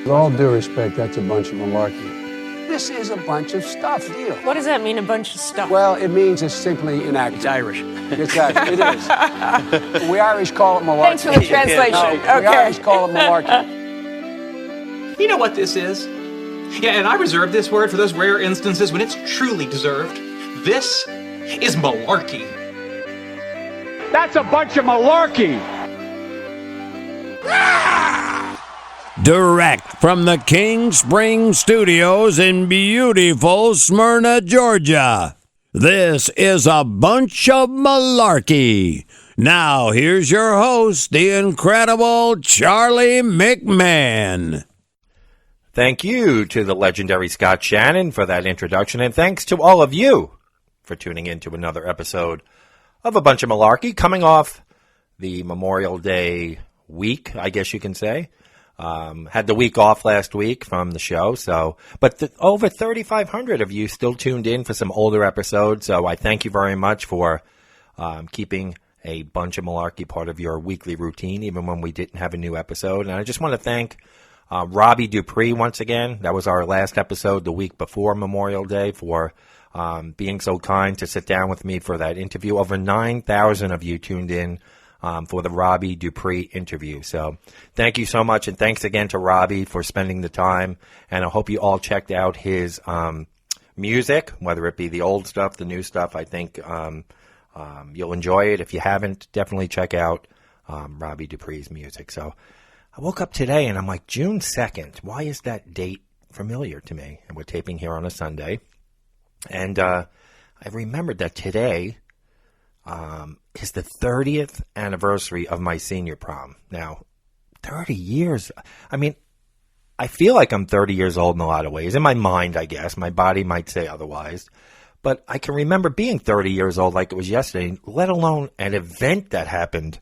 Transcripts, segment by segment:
With all due respect, that's a bunch of malarkey. This is a bunch of stuff, deal. What does that mean, a bunch of stuff? Well, it means it's simply inaccurate. It's Irish. It's Irish. It is. We Irish call it malarkey. Thanks for the translation. No, we Irish call it malarkey. You know what this is? Yeah, and I reserve this word for those rare instances when it's truly deserved. This is malarkey. That's a bunch of malarkey. Direct from the King Spring Studios in beautiful Smyrna, Georgia. This is a bunch of malarkey. Now, here's your host, the incredible Charlie McMahon. Thank you to the legendary Scott Shannon for that introduction, and thanks to all of you for tuning in to another episode of A Bunch of Malarkey, coming off the Memorial Day week, I guess you can say. Had the week off last week from the show, but over 3,500 of you still tuned in for some older episodes, so I thank you very much for keeping a Bunch of Malarkey part of your weekly routine, even when we didn't have a new episode. And I just want to thank Robbie Dupree once again. That was our last episode the week before Memorial Day, for being so kind to sit down with me for that interview. Over 9,000 of you tuned in for the Robbie Dupree interview. So thank you so much, and thanks again to Robbie for spending the time. And I hope you all checked out his music, whether it be the old stuff, the new stuff. I think you'll enjoy it. If you haven't, definitely check out Robbie Dupree's music. So I woke up today and I'm like, June 2nd, why is that date familiar to me? And we're taping here on a Sunday. And I remembered that today is the 30th anniversary of my senior prom. Now, 30 years. I mean, I feel like I'm 30 years old in a lot of ways. In my mind, I guess. My body might say otherwise. But I can remember being 30 years old like it was yesterday, let alone an event that happened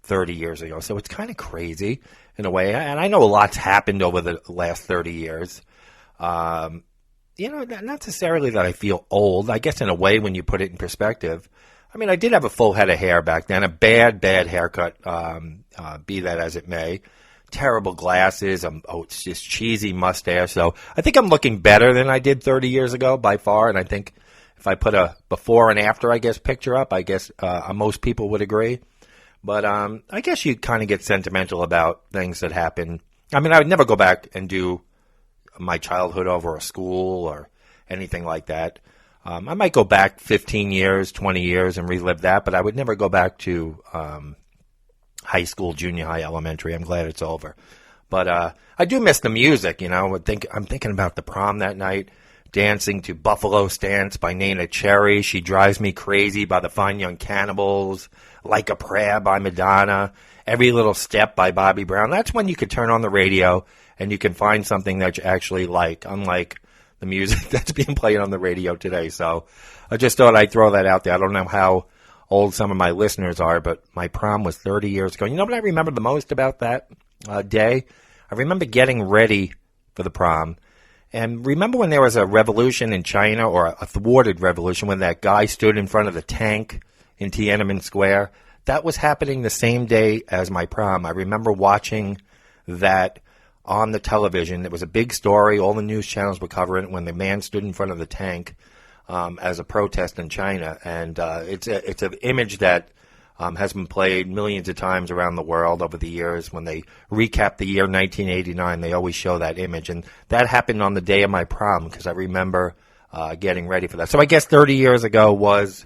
30 years ago. So it's kind of crazy in a way. And I know a lot's happened over the last 30 years. Not necessarily that I feel old. I guess in a way when you put it in perspective. I mean, I did have a full head of hair back then, a bad haircut, be that as it may. Terrible glasses, it's just cheesy mustache. So I think I'm looking better than I did 30 years ago by far. And I think if I put a before and after, I guess, picture up, I guess most people would agree. But I guess you kind of get sentimental about things that happen. I mean, I would never go back and do my childhood over a school or anything like that. I might go back 15 years, 20 years and relive that, but I would never go back to high school, junior high, elementary. I'm glad it's over. But I do miss the music, you know. I'm thinking about the prom that night, dancing to Buffalo Stance by Nana Cherry, She Drives Me Crazy by the Fine Young Cannibals, Like a Prayer by Madonna, Every Little Step by Bobby Brown. That's when you could turn on the radio and you can find something that you actually like, unlike the music that's being played on the radio today. So I just thought I'd throw that out there. I don't know how old some of my listeners are, but my prom was 30 years ago. You know what I remember the most about that day? I remember getting ready for the prom. And remember when there was a revolution in China, or a thwarted revolution, when that guy stood in front of the tank in Tiananmen Square? That was happening the same day as my prom. I remember watching that on the television. It was a big story. All the news channels were covering it when the man stood in front of the tank as a protest in China. And it's an image that has been played millions of times around the world over the years. When they recap the year 1989, they always show that image. And that happened on the day of my prom, because I remember getting ready for that. So I guess 30 years ago was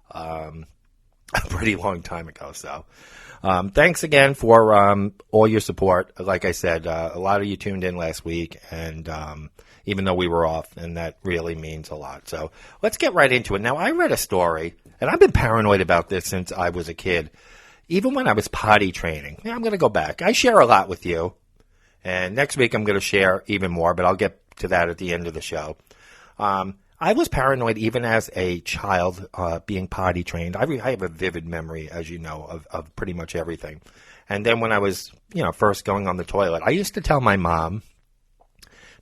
a pretty long time ago. So thanks again for all your support. Like I said, a lot of you tuned in last week, and even though we were off, and that really means a lot. So let's get right into it. Now, I read a story, and I've been paranoid about this since I was a kid, even when I was potty training. Yeah, I'm going to go back. I share a lot with you, and next week I'm going to share even more, but I'll get to that at the end of the show. I was paranoid even as a child being potty trained. I have a vivid memory, as you know, of pretty much everything. And then when I was, first going on the toilet, I used to tell my mom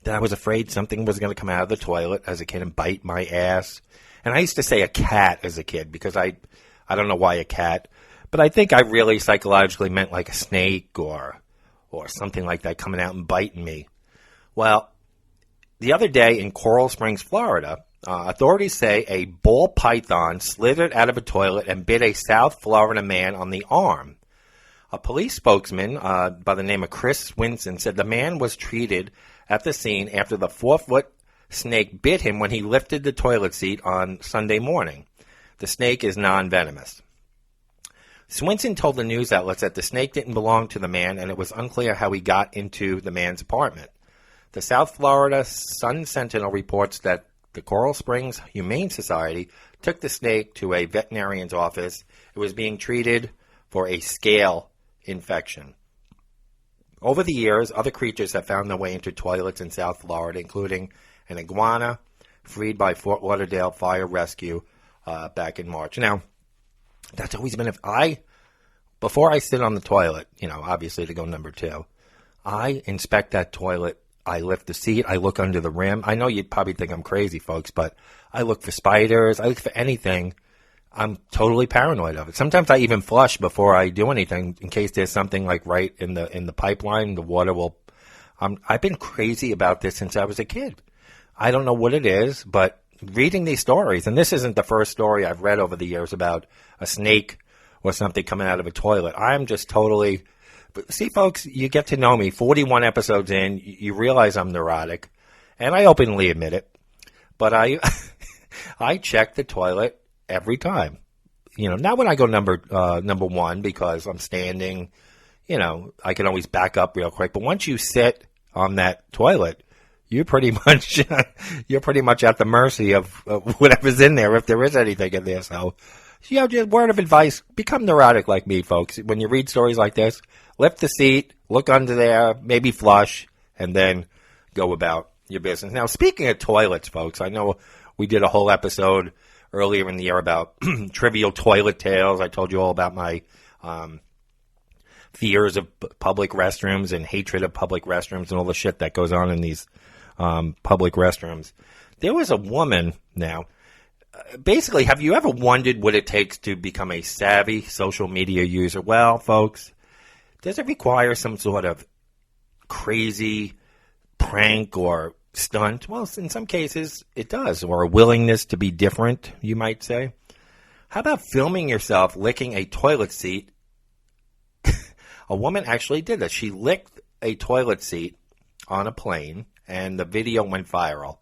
that I was afraid something was going to come out of the toilet as a kid and bite my ass. And I used to say a cat as a kid, because I don't know why a cat, but I think I really psychologically meant like a snake or or something like that coming out and biting me. Well, the other day in Coral Springs, Florida, authorities say a ball python slithered out of a toilet and bit a South Florida man on the arm. A police spokesman by the name of Chris Swinson said the man was treated at the scene after the 4-foot snake bit him when he lifted the toilet seat on Sunday morning. The snake is non-venomous. Swinson told the news outlets that the snake didn't belong to the man, and it was unclear how he got into the man's apartment. The South Florida Sun-Sentinel reports that the Coral Springs Humane Society took the snake to a veterinarian's office. It was being treated for a scale infection. Over the years, other creatures have found their way into toilets in South Florida, including an iguana freed by Fort Lauderdale Fire Rescue back in March. Now, that's always been, before I sit on the toilet, obviously to go number 2, I inspect that toilet. I lift the seat. I look under the rim. I know you'd probably think I'm crazy, folks, but I look for spiders. I look for anything. I'm totally paranoid of it. Sometimes I even flush before I do anything in case there's something like right in the pipeline. The water will. I've been crazy about this since I was a kid. I don't know what it is, but reading these stories, and this isn't the first story I've read over the years about a snake or something coming out of a toilet. I'm just totally. But see, folks, you get to know me. 41 episodes in, you realize I'm neurotic, and I openly admit it. But I check the toilet every time. Not when I go number 1 because I'm standing. I can always back up real quick. But once you sit on that toilet, you're pretty much at the mercy of whatever's in there, if there is anything in there. So, just word of advice: become neurotic like me, folks. When you read stories like this, lift the seat, look under there, maybe flush, and then go about your business. Now, speaking of toilets, folks, I know we did a whole episode earlier in the year about trivial toilet tales. I told you all about my fears of public restrooms and hatred of public restrooms and all the shit that goes on in these public restrooms. There was a woman now. Basically, have you ever wondered what it takes to become a savvy social media user? Well, folks, does it require some sort of crazy prank or stunt? Well, in some cases, it does, or a willingness to be different, you might say. How about filming yourself licking a toilet seat? A woman actually did this. She licked a toilet seat on a plane, and the video went viral.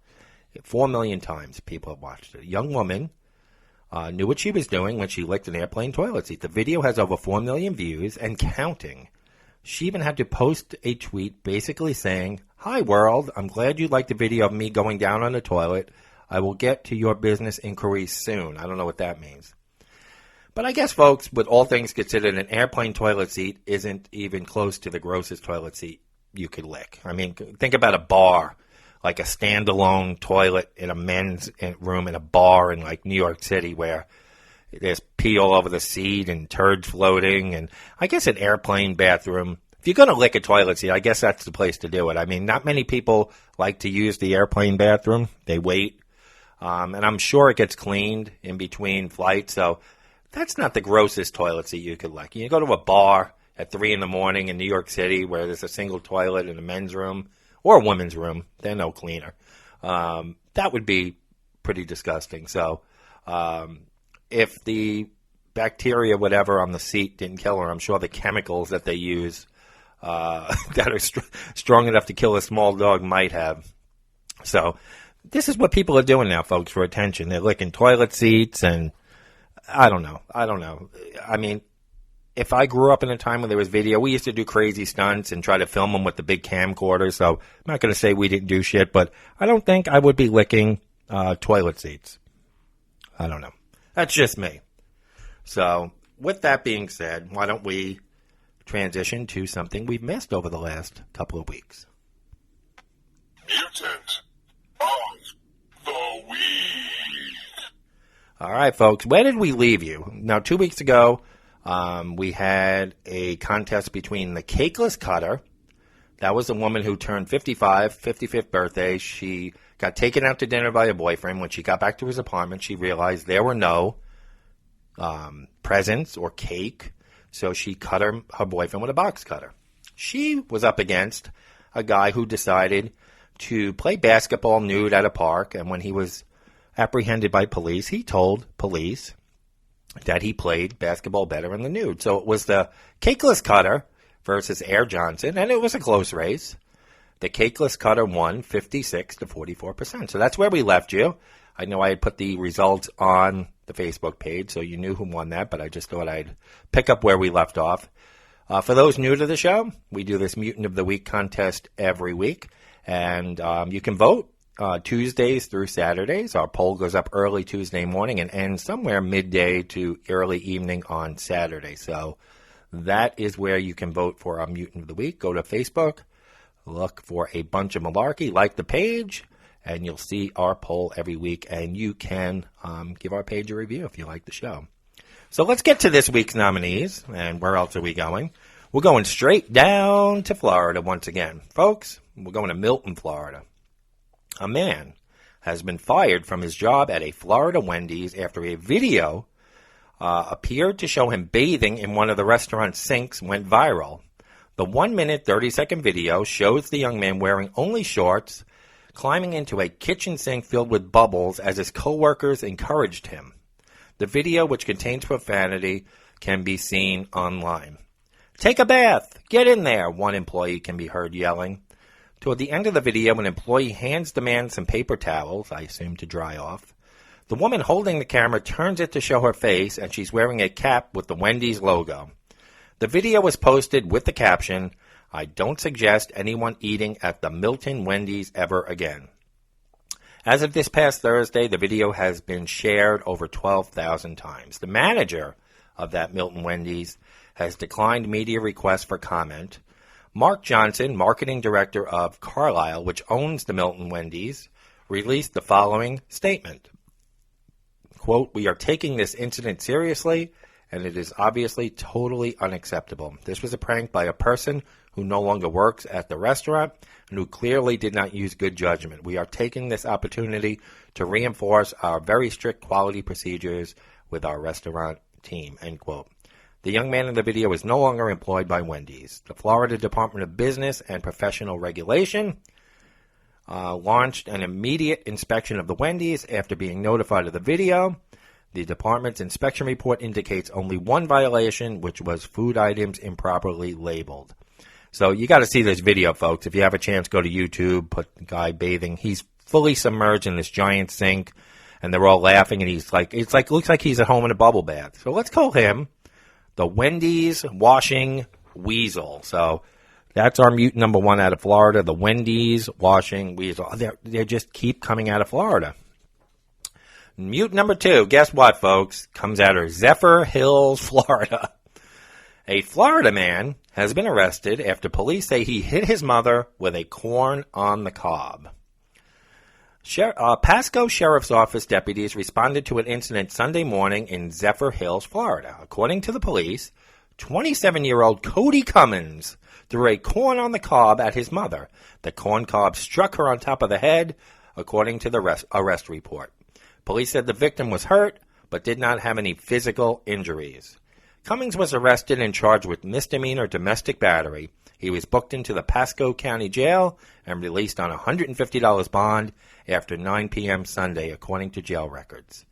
4 million times people have watched it. A young woman knew what she was doing when she licked an airplane toilet seat. The video has over 4 million views and counting. She even had to post a tweet basically saying, "Hi world, I'm glad you liked the video of me going down on the toilet. I will get to your business inquiries soon." I don't know what that means. But I guess, folks, with all things considered, an airplane toilet seat isn't even close to the grossest toilet seat you could lick. I mean, think about a bar, like a standalone toilet in a men's room in a bar in like New York City where there's pee all over the seat and turds floating. And I guess an airplane bathroom, if you're going to lick a toilet seat, I guess that's the place to do it. I mean, not many people like to use the airplane bathroom. They wait. And I'm sure it gets cleaned in between flights. So that's not the grossest toilet seat you could lick. You go to a bar at 3 a.m. in New York City where there's a single toilet in a men's room or a women's room. They're no cleaner. That would be pretty disgusting. So if the bacteria, whatever, on the seat didn't kill her, I'm sure the chemicals that they use that are strong enough to kill a small dog might have. So this is what people are doing now, folks, for attention. They're licking toilet seats, and I don't know. I mean, if I grew up in a time when there was video, we used to do crazy stunts and try to film them with the big camcorder. So I'm not going to say we didn't do shit, but I don't think I would be licking toilet seats. I don't know. That's just me. So with that being said, why don't we transition to something we've missed over the last couple of weeks? Mutant of the Week. All right, folks. Where did we leave you? Now, 2 weeks ago, we had a contest between the Cakeless Cutter. That was a woman who turned 55th birthday. She got taken out to dinner by a boyfriend. When she got back to his apartment, she realized there were no presents or cake, so she cut her boyfriend with a box cutter. She was up against a guy who decided to play basketball nude at a park, and when he was apprehended by police, he told police that he played basketball better in the nude. So it was the cakeless cutter versus Air Johnson, and it was a close race. The cakeless cutter won 56 to 44%. So that's where we left you. I know I had put the results on the Facebook page, so you knew who won that, but I just thought I'd pick up where we left off. For those new to the show, we do this Mutant of the Week contest every week, and you can vote Tuesdays through Saturdays. Our poll goes up early Tuesday morning and ends somewhere midday to early evening on Saturday. So that is where you can vote for our Mutant of the Week. Go to Facebook, look for A Bunch of Malarkey, like the page, and you'll see our poll every week, and you can give our page a review if you like the show. So let's get to this week's nominees, and where else are we going? We're going straight down to Florida once again. Folks, we're going to Milton, Florida. A man has been fired from his job at a Florida Wendy's after a video appeared to show him bathing in one of the restaurant's sinks went viral. The 1-minute, 30-second video shows the young man wearing only shorts, climbing into a kitchen sink filled with bubbles as his coworkers encouraged him. The video, which contains profanity, can be seen online. "Take a bath! Get in there!" one employee can be heard yelling. Toward the end of the video, an employee hands the man some paper towels, I assume to dry off. The woman holding the camera turns it to show her face, and she's wearing a cap with the Wendy's logo. The video was posted with the caption, "I don't suggest anyone eating at the Milton Wendy's ever again." As of this past Thursday, the video has been shared over 12,000 times. The manager of that Milton Wendy's has declined media requests for comment. Mark Johnson, marketing director of Carlisle, which owns the Milton Wendy's, released the following statement. Quote, "We are taking this incident seriously, and it is obviously totally unacceptable. This was a prank by a person who no longer works at the restaurant and who clearly did not use good judgment. We are taking this opportunity to reinforce our very strict quality procedures with our restaurant team," end quote. The young man in the video is no longer employed by Wendy's. The Florida Department of Business and Professional Regulation launched an immediate inspection of the Wendy's after being notified of the video. The department's inspection report indicates only one violation, which was food items improperly labeled. So you got to see this video, folks. If you have a chance, go to YouTube, put the guy bathing. He's fully submerged in this giant sink, and they're all laughing, and looks like he's at home in a bubble bath. So let's call him the Wendy's washing weasel. So that's our mutant number one out of Florida, the Wendy's washing weasel. They just keep coming out of Florida. Mutant number two, guess what, folks? Comes out of Zephyr Hills, Florida. A Florida man has been arrested after police say he hit his mother with a corn on the cob. Pasco Sheriff's Office deputies responded to an incident Sunday morning in Zephyr Hills, Florida. According to the police, 27-year-old Cody Cummins threw a corn on the cob at his mother. The corn cob struck her on top of the head, according to the arrest report. Police said the victim was hurt, but did not have any physical injuries. Cummings was arrested and charged with misdemeanor domestic battery. He was booked into the Pasco County Jail and released on a $150 bond after 9 p.m. Sunday, according to jail records.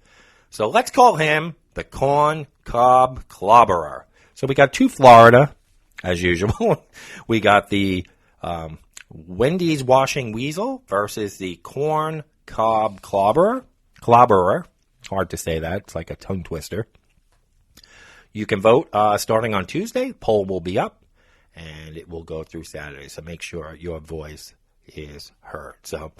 So let's call him the Corn Cob Clobberer. So we got two Florida, as usual. We got the Wendy's washing weasel versus the Corn Cob Clobberer. Hard to say that. It's like a tongue twister. You can vote starting on Tuesday. Poll will be up, and it will go through Saturday. So make sure your voice is heard. So,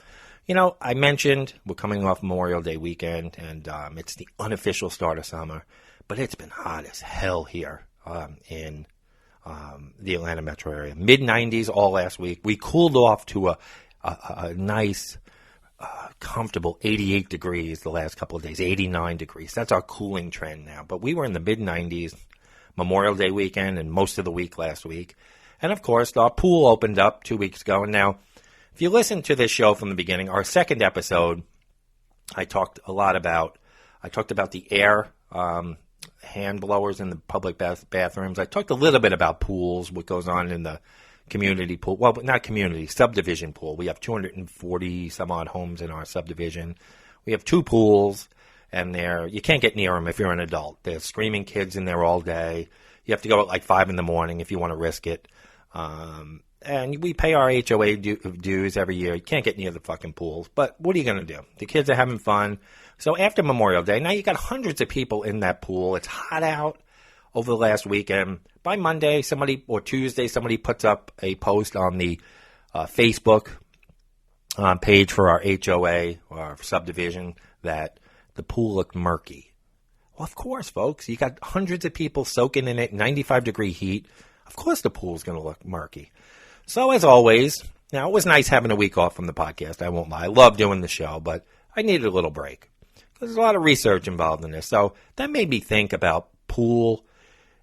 I mentioned we're coming off Memorial Day weekend, and it's the unofficial start of summer. But it's been hot as hell here in the Atlanta metro area. Mid-90s all last week. We cooled off to a nice, comfortable 88 degrees the last couple of days, 89 degrees. That's our cooling trend now. But we were in the mid-90s Memorial Day weekend and most of the week last week. And, of course, our pool opened up 2 weeks ago. And now, if you listen to this show from the beginning, our second episode, I talked about the air hand blowers in the public bathrooms. I talked a little bit about pools, what goes on in the community pool. Well, not community, subdivision pool. We have 240 some odd homes in our subdivision. We have 2 pools, and you can't get near them if you're an adult. There's screaming kids in there all day. You have to go at like 5 in the morning if you want to risk it. And we pay our HOA dues every year. You can't get near the fucking pools. But what are you going to do? The kids are having fun. So after Memorial Day, now you got hundreds of people in that pool. It's hot out over the last weekend. By Monday, or Tuesday, somebody puts up a post on the Facebook page for our HOA or our subdivision that the pool looked murky. Well, of course, folks. You got hundreds of people soaking in it, 95-degree heat. Of course the pool's going to look murky. So, as always, now it was nice having a week off from the podcast. I won't lie. I love doing the show, but I needed a little break. There's a lot of research involved in this. So, that made me think about pool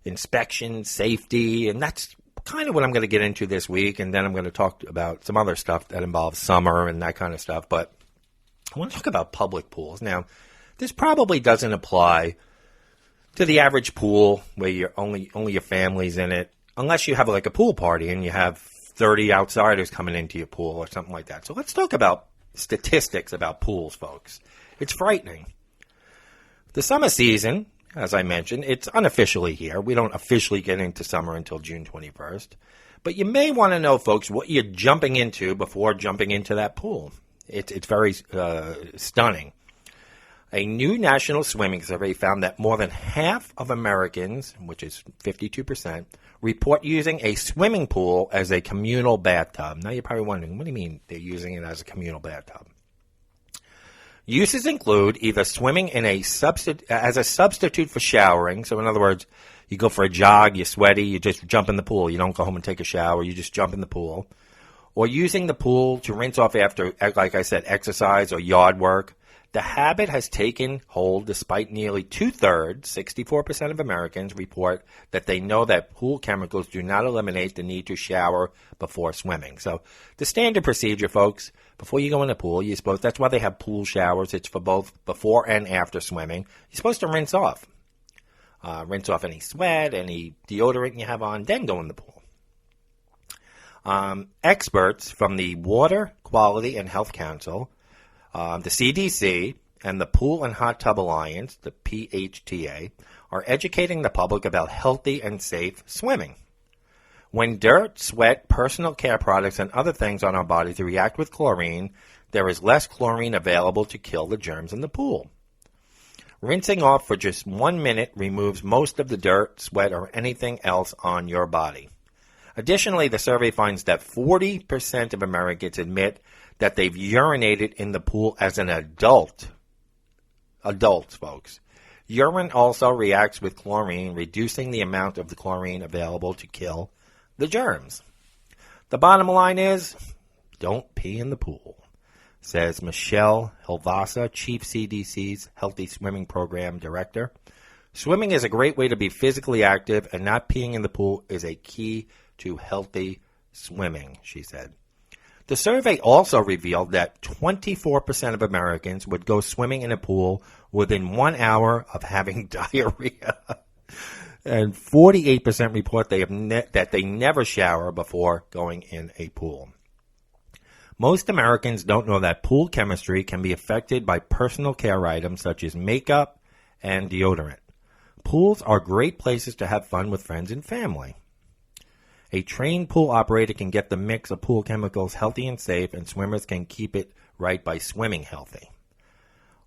inspection, safety, and that's kind of what I'm going to get into this week. And then I'm going to talk about some other stuff that involves summer and that kind of stuff. But I want to talk about public pools. Now, this probably doesn't apply to the average pool where you're only your family's in it, unless you have like a pool party and you have 30 outsiders coming into your pool or something like that. So let's talk about statistics about pools, folks. It's frightening. The summer season, as I mentioned, it's unofficially here. We don't officially get into summer until June 21st. But you may want to know, folks, what you're jumping into before jumping into that pool. It's very stunning. A new national swimming survey found that more than half of Americans, which is 52%, report using a swimming pool as a communal bathtub. Now you're probably wondering, what do you mean they're using it as a communal bathtub? Uses include either swimming as a substitute for showering. So in other words, you go for a jog, you're sweaty, you just jump in the pool. You don't go home and take a shower, you just jump in the pool. Or using the pool to rinse off after, like I said, exercise or yard work. The habit has taken hold despite nearly 2/3, 64% of Americans report that they know that pool chemicals do not eliminate the need to shower before swimming. So the standard procedure, folks, before you go in the pool, that's why they have pool showers. It's for both before and after swimming. You're supposed to rinse off. Rinse off any sweat, any deodorant you have on, then go in the pool. Experts from the Water Quality and Health Council, the CDC, and the Pool and Hot Tub Alliance, the PHTA, are educating the public about healthy and safe swimming. When dirt, sweat, personal care products, and other things on our bodies react with chlorine, there is less chlorine available to kill the germs in the pool. Rinsing off for just 1 minute removes most of the dirt, sweat, or anything else on your body. Additionally, the survey finds that 40% of Americans admit that they've urinated in the pool as an adult. Adults, folks. Urine also reacts with chlorine, reducing the amount of the chlorine available to kill the germs. The bottom line is, don't pee in the pool, says Michelle Hilvasa, Chief CDC's Healthy Swimming Program Director. Swimming is a great way to be physically active, and not peeing in the pool is a key to healthy swimming, she said. The survey also revealed that 24% of Americans would go swimming in a pool within 1 hour of having diarrhea. And 48% report that they never shower before going in a pool. Most Americans don't know that pool chemistry can be affected by personal care items such as makeup and deodorant. Pools are great places to have fun with friends and family. A trained pool operator can get the mix of pool chemicals healthy and safe, and swimmers can keep it right by swimming healthy.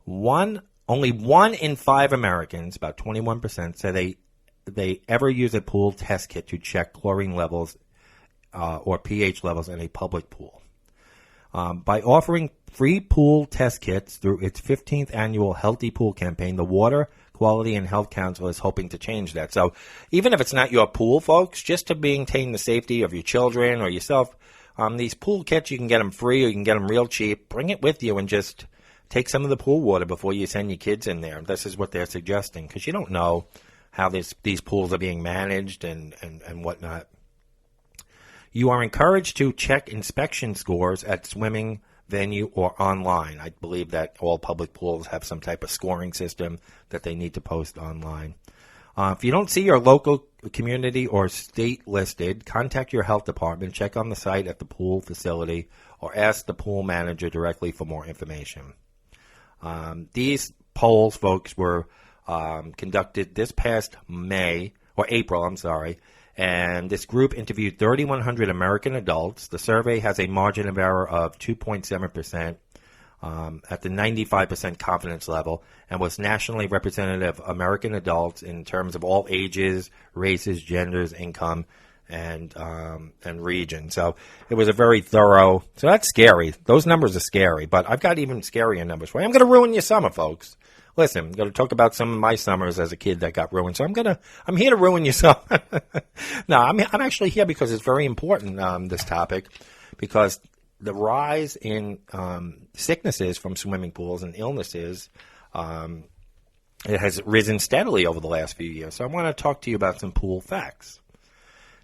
Only 1 in 5 Americans, about 21%, say they ever use a pool test kit to check chlorine levels or pH levels in a public pool. By offering free pool test kits through its 15th annual Healthy Pool campaign, the Water Quality and Health Council is hoping to change that. So even if it's not your pool, folks, just to maintain the safety of your children or yourself, these pool kits, you can get them free or you can get them real cheap. Bring it with you and just take some of the pool water before you send your kids in there. This is what they're suggesting, because you don't know how these pools are being managed and whatnot. You are encouraged to check inspection scores at swimming venue or online. I believe that all public pools have some type of scoring system that they need to post online. If you don't see your local community or state listed, contact your health department, check on the site at the pool facility, or ask the pool manager directly for more information. These polls, folks, were conducted this past April, and this group interviewed 3,100 American adults. The survey has a margin of error of 2.7%. At the 95% confidence level, and was nationally representative of American adults in terms of all ages, races, genders, income, and region. So it was a very thorough. So that's scary. Those numbers are scary, but I've got even scarier numbers for you. I'm going to ruin your summer, folks. Listen, I'm going to talk about some of my summers as a kid that got ruined. So I'm here to ruin your summer. No, I'm actually here because it's very important, this topic, because the rise in sicknesses from swimming pools and illnesses, it has risen steadily over the last few years. So I want to talk to you about some pool facts.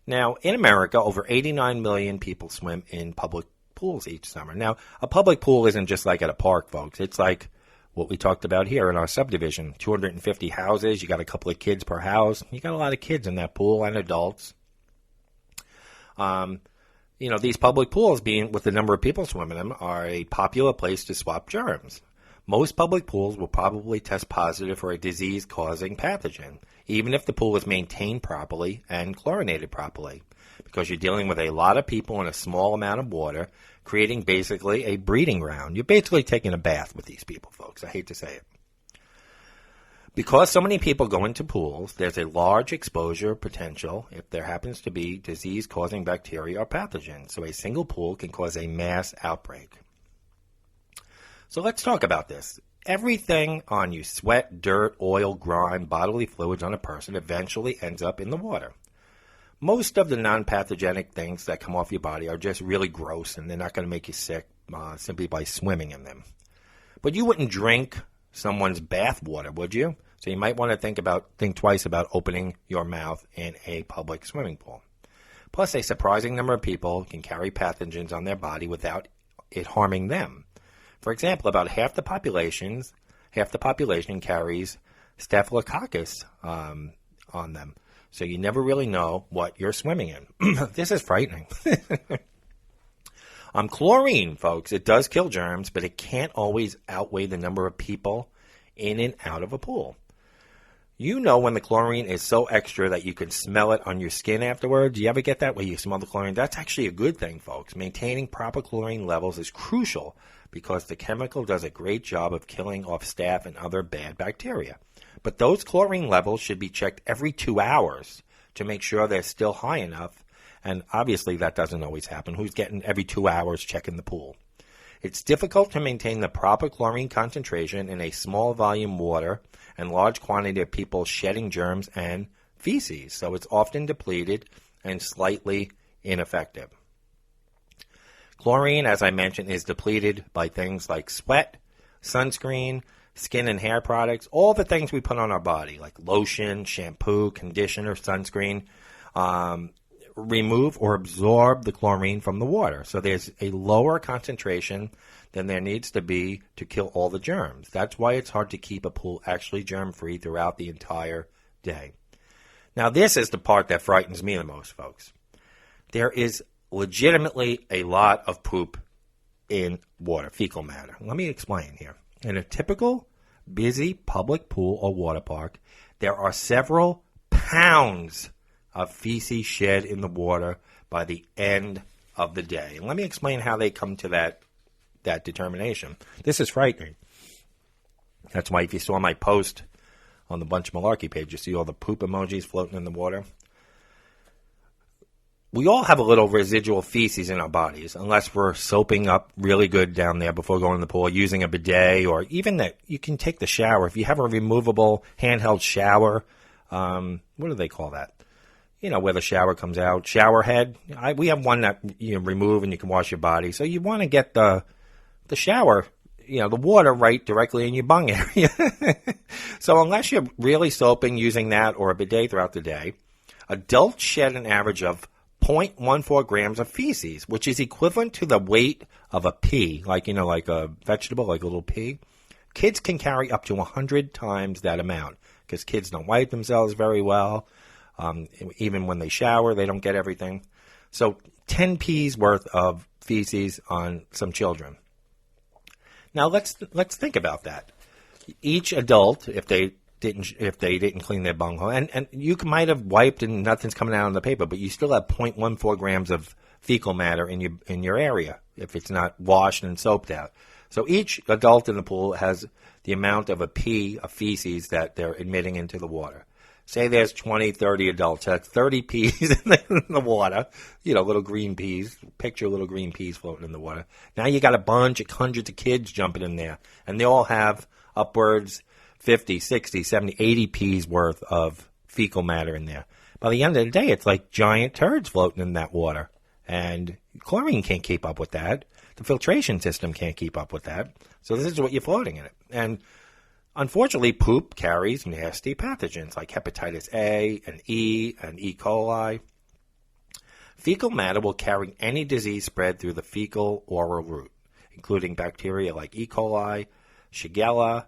Now, in America, over 89 million people swim in public pools each summer. Now, a public pool isn't just like at a park, folks. It's like what we talked about here in our subdivision. 250 houses, you got a couple of kids per house. You got a lot of kids in that pool and adults. These public pools, being with the number of people swimming them, are a popular place to swap germs. Most public pools will probably test positive for a disease-causing pathogen, even if the pool is maintained properly and chlorinated properly, because you're dealing with a lot of people in a small amount of water, creating basically a breeding ground. You're basically taking a bath with these people, folks. I hate to say it. Because so many people go into pools, there's a large exposure potential if there happens to be disease-causing bacteria or pathogens. So a single pool can cause a mass outbreak. So let's talk about this. Everything on you, sweat, dirt, oil, grime, bodily fluids on a person eventually ends up in the water. Most of the non-pathogenic things that come off your body are just really gross, and they're not going to make you sick simply by swimming in them. But you wouldn't drink someone's bath water, would you? So you might want to think twice about opening your mouth in a public swimming pool. Plus, a surprising number of people can carry pathogens on their body without it harming them. For example, about half the population carries staphylococcus on them. So you never really know what you're swimming in. This is frightening. Chlorine, folks, it does kill germs, but it can't always outweigh the number of people in and out of a pool. You know when the chlorine is so extra that you can smell it on your skin afterwards. Do you ever get that where you smell the chlorine? That's actually a good thing, folks. Maintaining proper chlorine levels is crucial because the chemical does a great job of killing off staph and other bad bacteria. But those chlorine levels should be checked every 2 hours to make sure they're still high enough. And obviously that doesn't always happen. Who's getting every 2 hours checking the pool? It's difficult to maintain the proper chlorine concentration in a small volume water and large quantity of people shedding germs and feces, so it's often depleted and slightly ineffective. Chlorine, as I mentioned, is depleted by things like sweat, sunscreen, skin and hair products, all the things we put on our body, like lotion, shampoo, conditioner, sunscreen, remove or absorb the chlorine from the water. So there's a lower concentration than there needs to be to kill all the germs. That's why it's hard to keep a pool actually germ-free throughout the entire day. Now, this is the part that frightens me the most, folks. There is legitimately a lot of poop in water, fecal matter. Let me explain here. In a typical busy public pool or water park, there are several pounds of feces shed in the water by the end of the day. And let me explain how they come to that determination. This is frightening. That's why if you saw my post on the Bunch Malarkey page, you see all the poop emojis floating in the water. We all have a little residual feces in our bodies, unless we're soaping up really good down there before going to the pool, using a bidet, or even that you can take the shower. If you have a removable handheld shower, what do they call that? You know, where the shower comes out, shower head. We have one that you remove and you can wash your body. So you want to get the shower, the water right directly in your bung area. So unless you're really soaping using that or a bidet throughout the day, adults shed an average of 0.14 grams of feces, which is equivalent to the weight of a pea, like a vegetable, like a little pea. Kids can carry up to 100 times that amount. because kids don't wipe themselves very well. Even when they shower, they don't get everything. So 10 peas worth of feces on some children. Now let's think about that. Each adult, if they didn't clean their bunghole, and you might have wiped and nothing's coming out on the paper, but you still have 0.14 grams of fecal matter in your area if it's not washed and soaped out. So each adult in the pool has the amount of a pea of feces that they're emitting into the water. Say there's 20, 30 adults. That's 30 peas in the water. Little green peas. Picture little green peas floating in the water. Now you got a bunch of hundreds of kids jumping in there. And they all have upwards 50, 60, 70, 80 peas worth of fecal matter in there. By the end of the day, it's like giant turds floating in that water. And chlorine can't keep up with that. The filtration system can't keep up with that. So this is what you're floating in it. And unfortunately, poop carries nasty pathogens like hepatitis A and E coli. Fecal matter will carry any disease spread through the fecal oral route, including bacteria like E. coli, Shigella,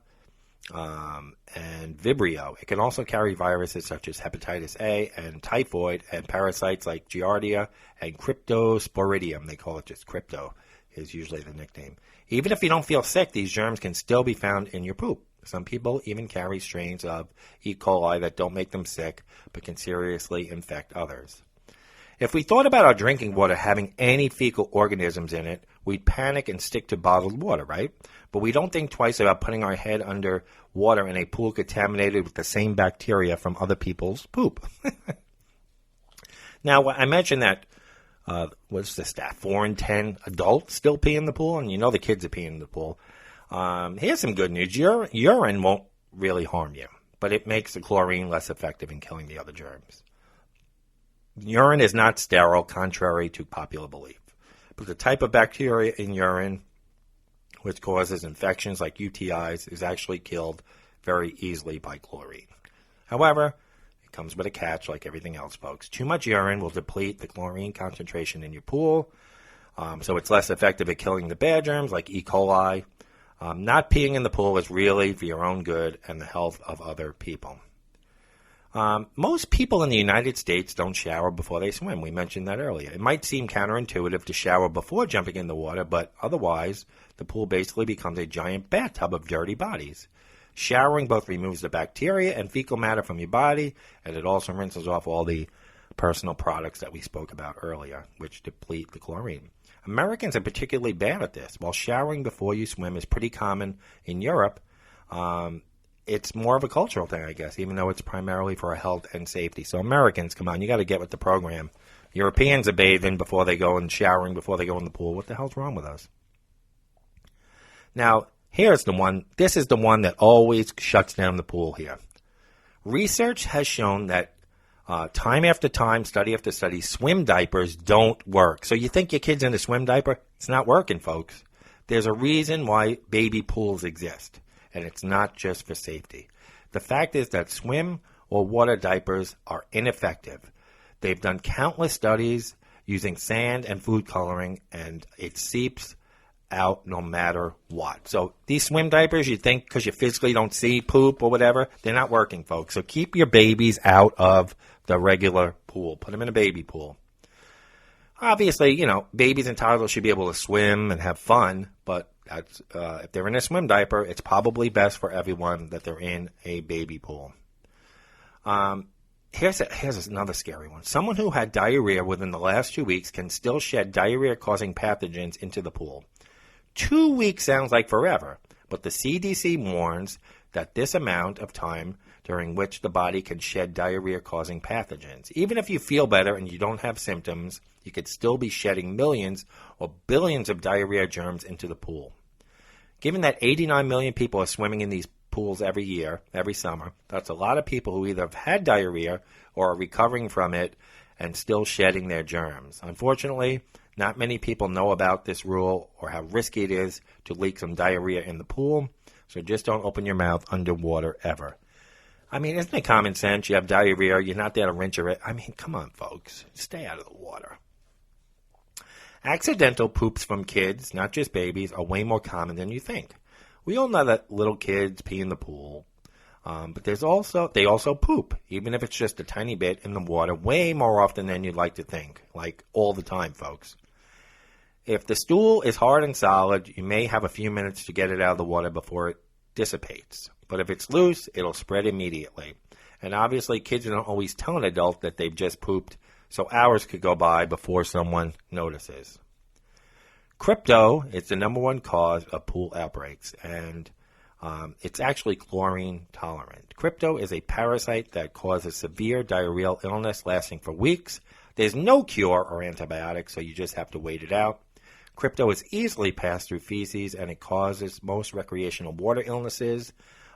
and Vibrio. It can also carry viruses such as hepatitis A and typhoid, and parasites like Giardia and Cryptosporidium. They call it just Crypto, is usually the nickname. Even if you don't feel sick, these germs can still be found in your poop. Some people even carry strains of E. coli that don't make them sick, but can seriously infect others. If we thought about our drinking water having any fecal organisms in it, we'd panic and stick to bottled water, right? But we don't think twice about putting our head under water in a pool contaminated with the same bacteria from other people's poop. Now, I mentioned that, what's the stat? 4 in 10 adults still pee in the pool, and the kids are peeing in the pool. Here's some good news. Urine won't really harm you, but it makes the chlorine less effective in killing the other germs. Urine is not sterile, contrary to popular belief. But the type of bacteria in urine which causes infections like UTIs is actually killed very easily by chlorine. However, it comes with a catch like everything else, folks. Too much urine will deplete the chlorine concentration in your pool, so it's less effective at killing the bad germs like E. coli. Not peeing in the pool is really for your own good and the health of other people. Most people in the United States don't shower before they swim. We mentioned that earlier. It might seem counterintuitive to shower before jumping in the water, but otherwise, the pool basically becomes a giant bathtub of dirty bodies. Showering both removes the bacteria and fecal matter from your body, and it also rinses off all the personal products that we spoke about earlier, which deplete the chlorine. Americans are particularly bad at this. While showering before you swim is pretty common in Europe, it's more of a cultural thing, I guess, even though it's primarily for our health and safety. So Americans, come on, you got to get with the program. Europeans are bathing before they go and showering before they go in the pool. What the hell's wrong with us? Now, here's the one. This is the one that always shuts down the pool here. Research has shown that time after time, study after study, swim diapers don't work. So you think your kid's in a swim diaper? It's not working, folks. There's a reason why baby pools exist. And it's not just for safety. The fact is that swim or water diapers are ineffective. They've done countless studies using sand and food coloring, and it seeps out no matter what. So these swim diapers, you think because you physically don't see poop or whatever, they're not working, folks. So keep your babies out of the regular pool. Put them in a baby pool. Obviously, babies and toddlers should be able to swim and have fun, but that's, if they're in a swim diaper, it's probably best for everyone that they're in a baby pool. Here's another scary one. Someone who had diarrhea within the last 2 weeks can still shed diarrhea-causing pathogens into the pool. 2 weeks sounds like forever, but the CDC warns that this amount of time during which the body can shed diarrhea-causing pathogens. Even if you feel better and you don't have symptoms, you could still be shedding millions or billions of diarrhea germs into the pool. Given that 89 million people are swimming in these pools every year, every summer, that's a lot of people who either have had diarrhea or are recovering from it and still shedding their germs. Unfortunately, not many people know about this rule or how risky it is to leak some diarrhea in the pool, so just don't open your mouth underwater ever. I mean, isn't it common sense? You have diarrhea, you're not there to rinse your... I mean, come on, folks. Stay out of the water. Accidental poops from kids, not just babies, are way more common than you think. We all know that little kids pee in the pool. But they also poop, even if it's just a tiny bit in the water, way more often than you'd like to think, like all the time, folks. If the stool is hard and solid, you may have a few minutes to get it out of the water before it dissipates. But if it's loose, it'll spread immediately. And obviously, kids don't always tell an adult that they've just pooped, so hours could go by before someone notices. Crypto is the number one cause of pool outbreaks, and it's actually chlorine tolerant. Crypto is a parasite that causes severe diarrheal illness lasting for weeks. There's no cure or antibiotic, so you just have to wait it out. Crypto is easily passed through feces, and it causes most recreational water illnesses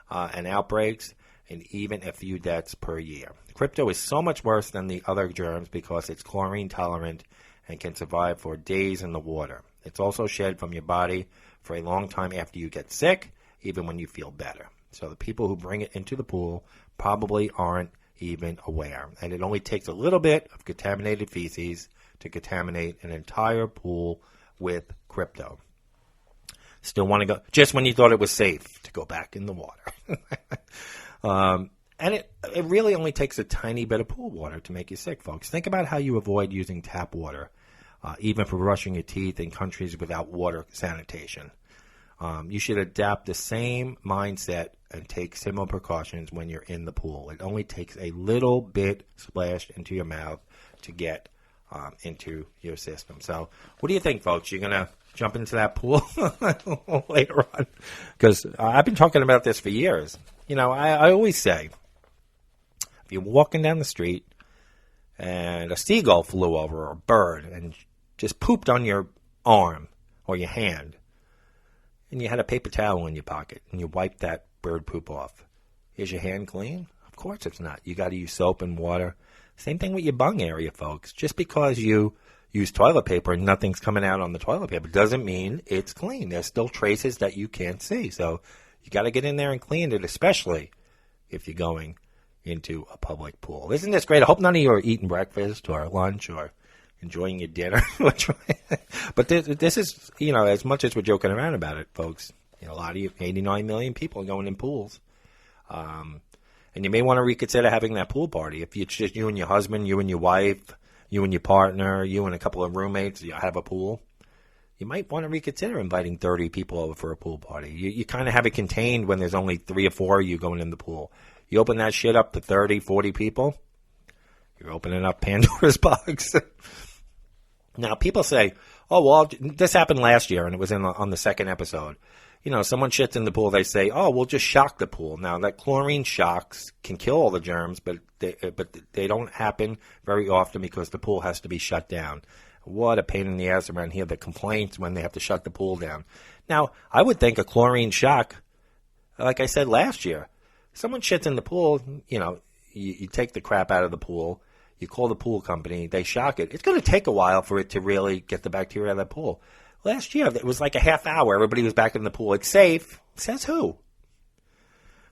and outbreaks, and even a few deaths per year. Crypto is so much worse than the other germs because it's chlorine tolerant and can survive for days in the water. It's also shed from your body for a long time after you get sick, even when you feel better. So the people who bring it into the pool probably aren't even aware. And it only takes a little bit of contaminated feces to contaminate an entire pool with crypto. Still want to go, just when you thought it was safe to go back in the water. And it really only takes a tiny bit of pool water to make you sick, folks. Think about how you avoid using tap water, even for brushing your teeth in countries without water sanitation. You should adapt the same mindset and take similar precautions when you're in the pool. It only takes a little bit splashed into your mouth to get into your system. So what do you think, folks? You're going to jump into that pool later on? Because I've been talking about this for years. You know, I always say, if you're walking down the street and a seagull flew over or a bird and just pooped on your arm or your hand, and you had a paper towel in your pocket and you wiped that bird poop off, is your hand clean? Of course it's not. You got to use soap and water. Same thing with your bung area, folks. Just because you use toilet paper and nothing's coming out on the toilet paper doesn't mean it's clean. There's still traces that you can't see. So you got to get in there and clean it, especially if you're going into a public pool. Isn't this great? I hope none of you are eating breakfast or lunch or enjoying your dinner. But this is, you know, as much as we're joking around about it, folks, you know, a lot of you, 89 million people are going in pools. And you may want to reconsider having that pool party. If it's just you and your husband, you and your wife, you and your partner, you and a couple of roommates, you have a pool, you might want to reconsider inviting 30 people over for a pool party. You kind of have it contained when there's only 3 or 4 of you going in the pool. You open that shit up to 30, 40 people, you're opening up Pandora's box. Now, people say, oh, well, this happened last year, and it was on the second episode. You know, someone shits in the pool, they say, oh, we'll just shock the pool. Now, that chlorine shocks can kill all the germs, but they don't happen very often because the pool has to be shut down. What a pain in the ass around here, the complaints when they have to shut the pool down. Now, I would think a chlorine shock, like I said last year, someone shits in the pool, you know, you take the crap out of the pool, you call the pool company, they shock it. It's going to take a while for it to really get the bacteria out of the pool. Last year, it was like a half hour. Everybody was back in the pool. It's safe. Says who?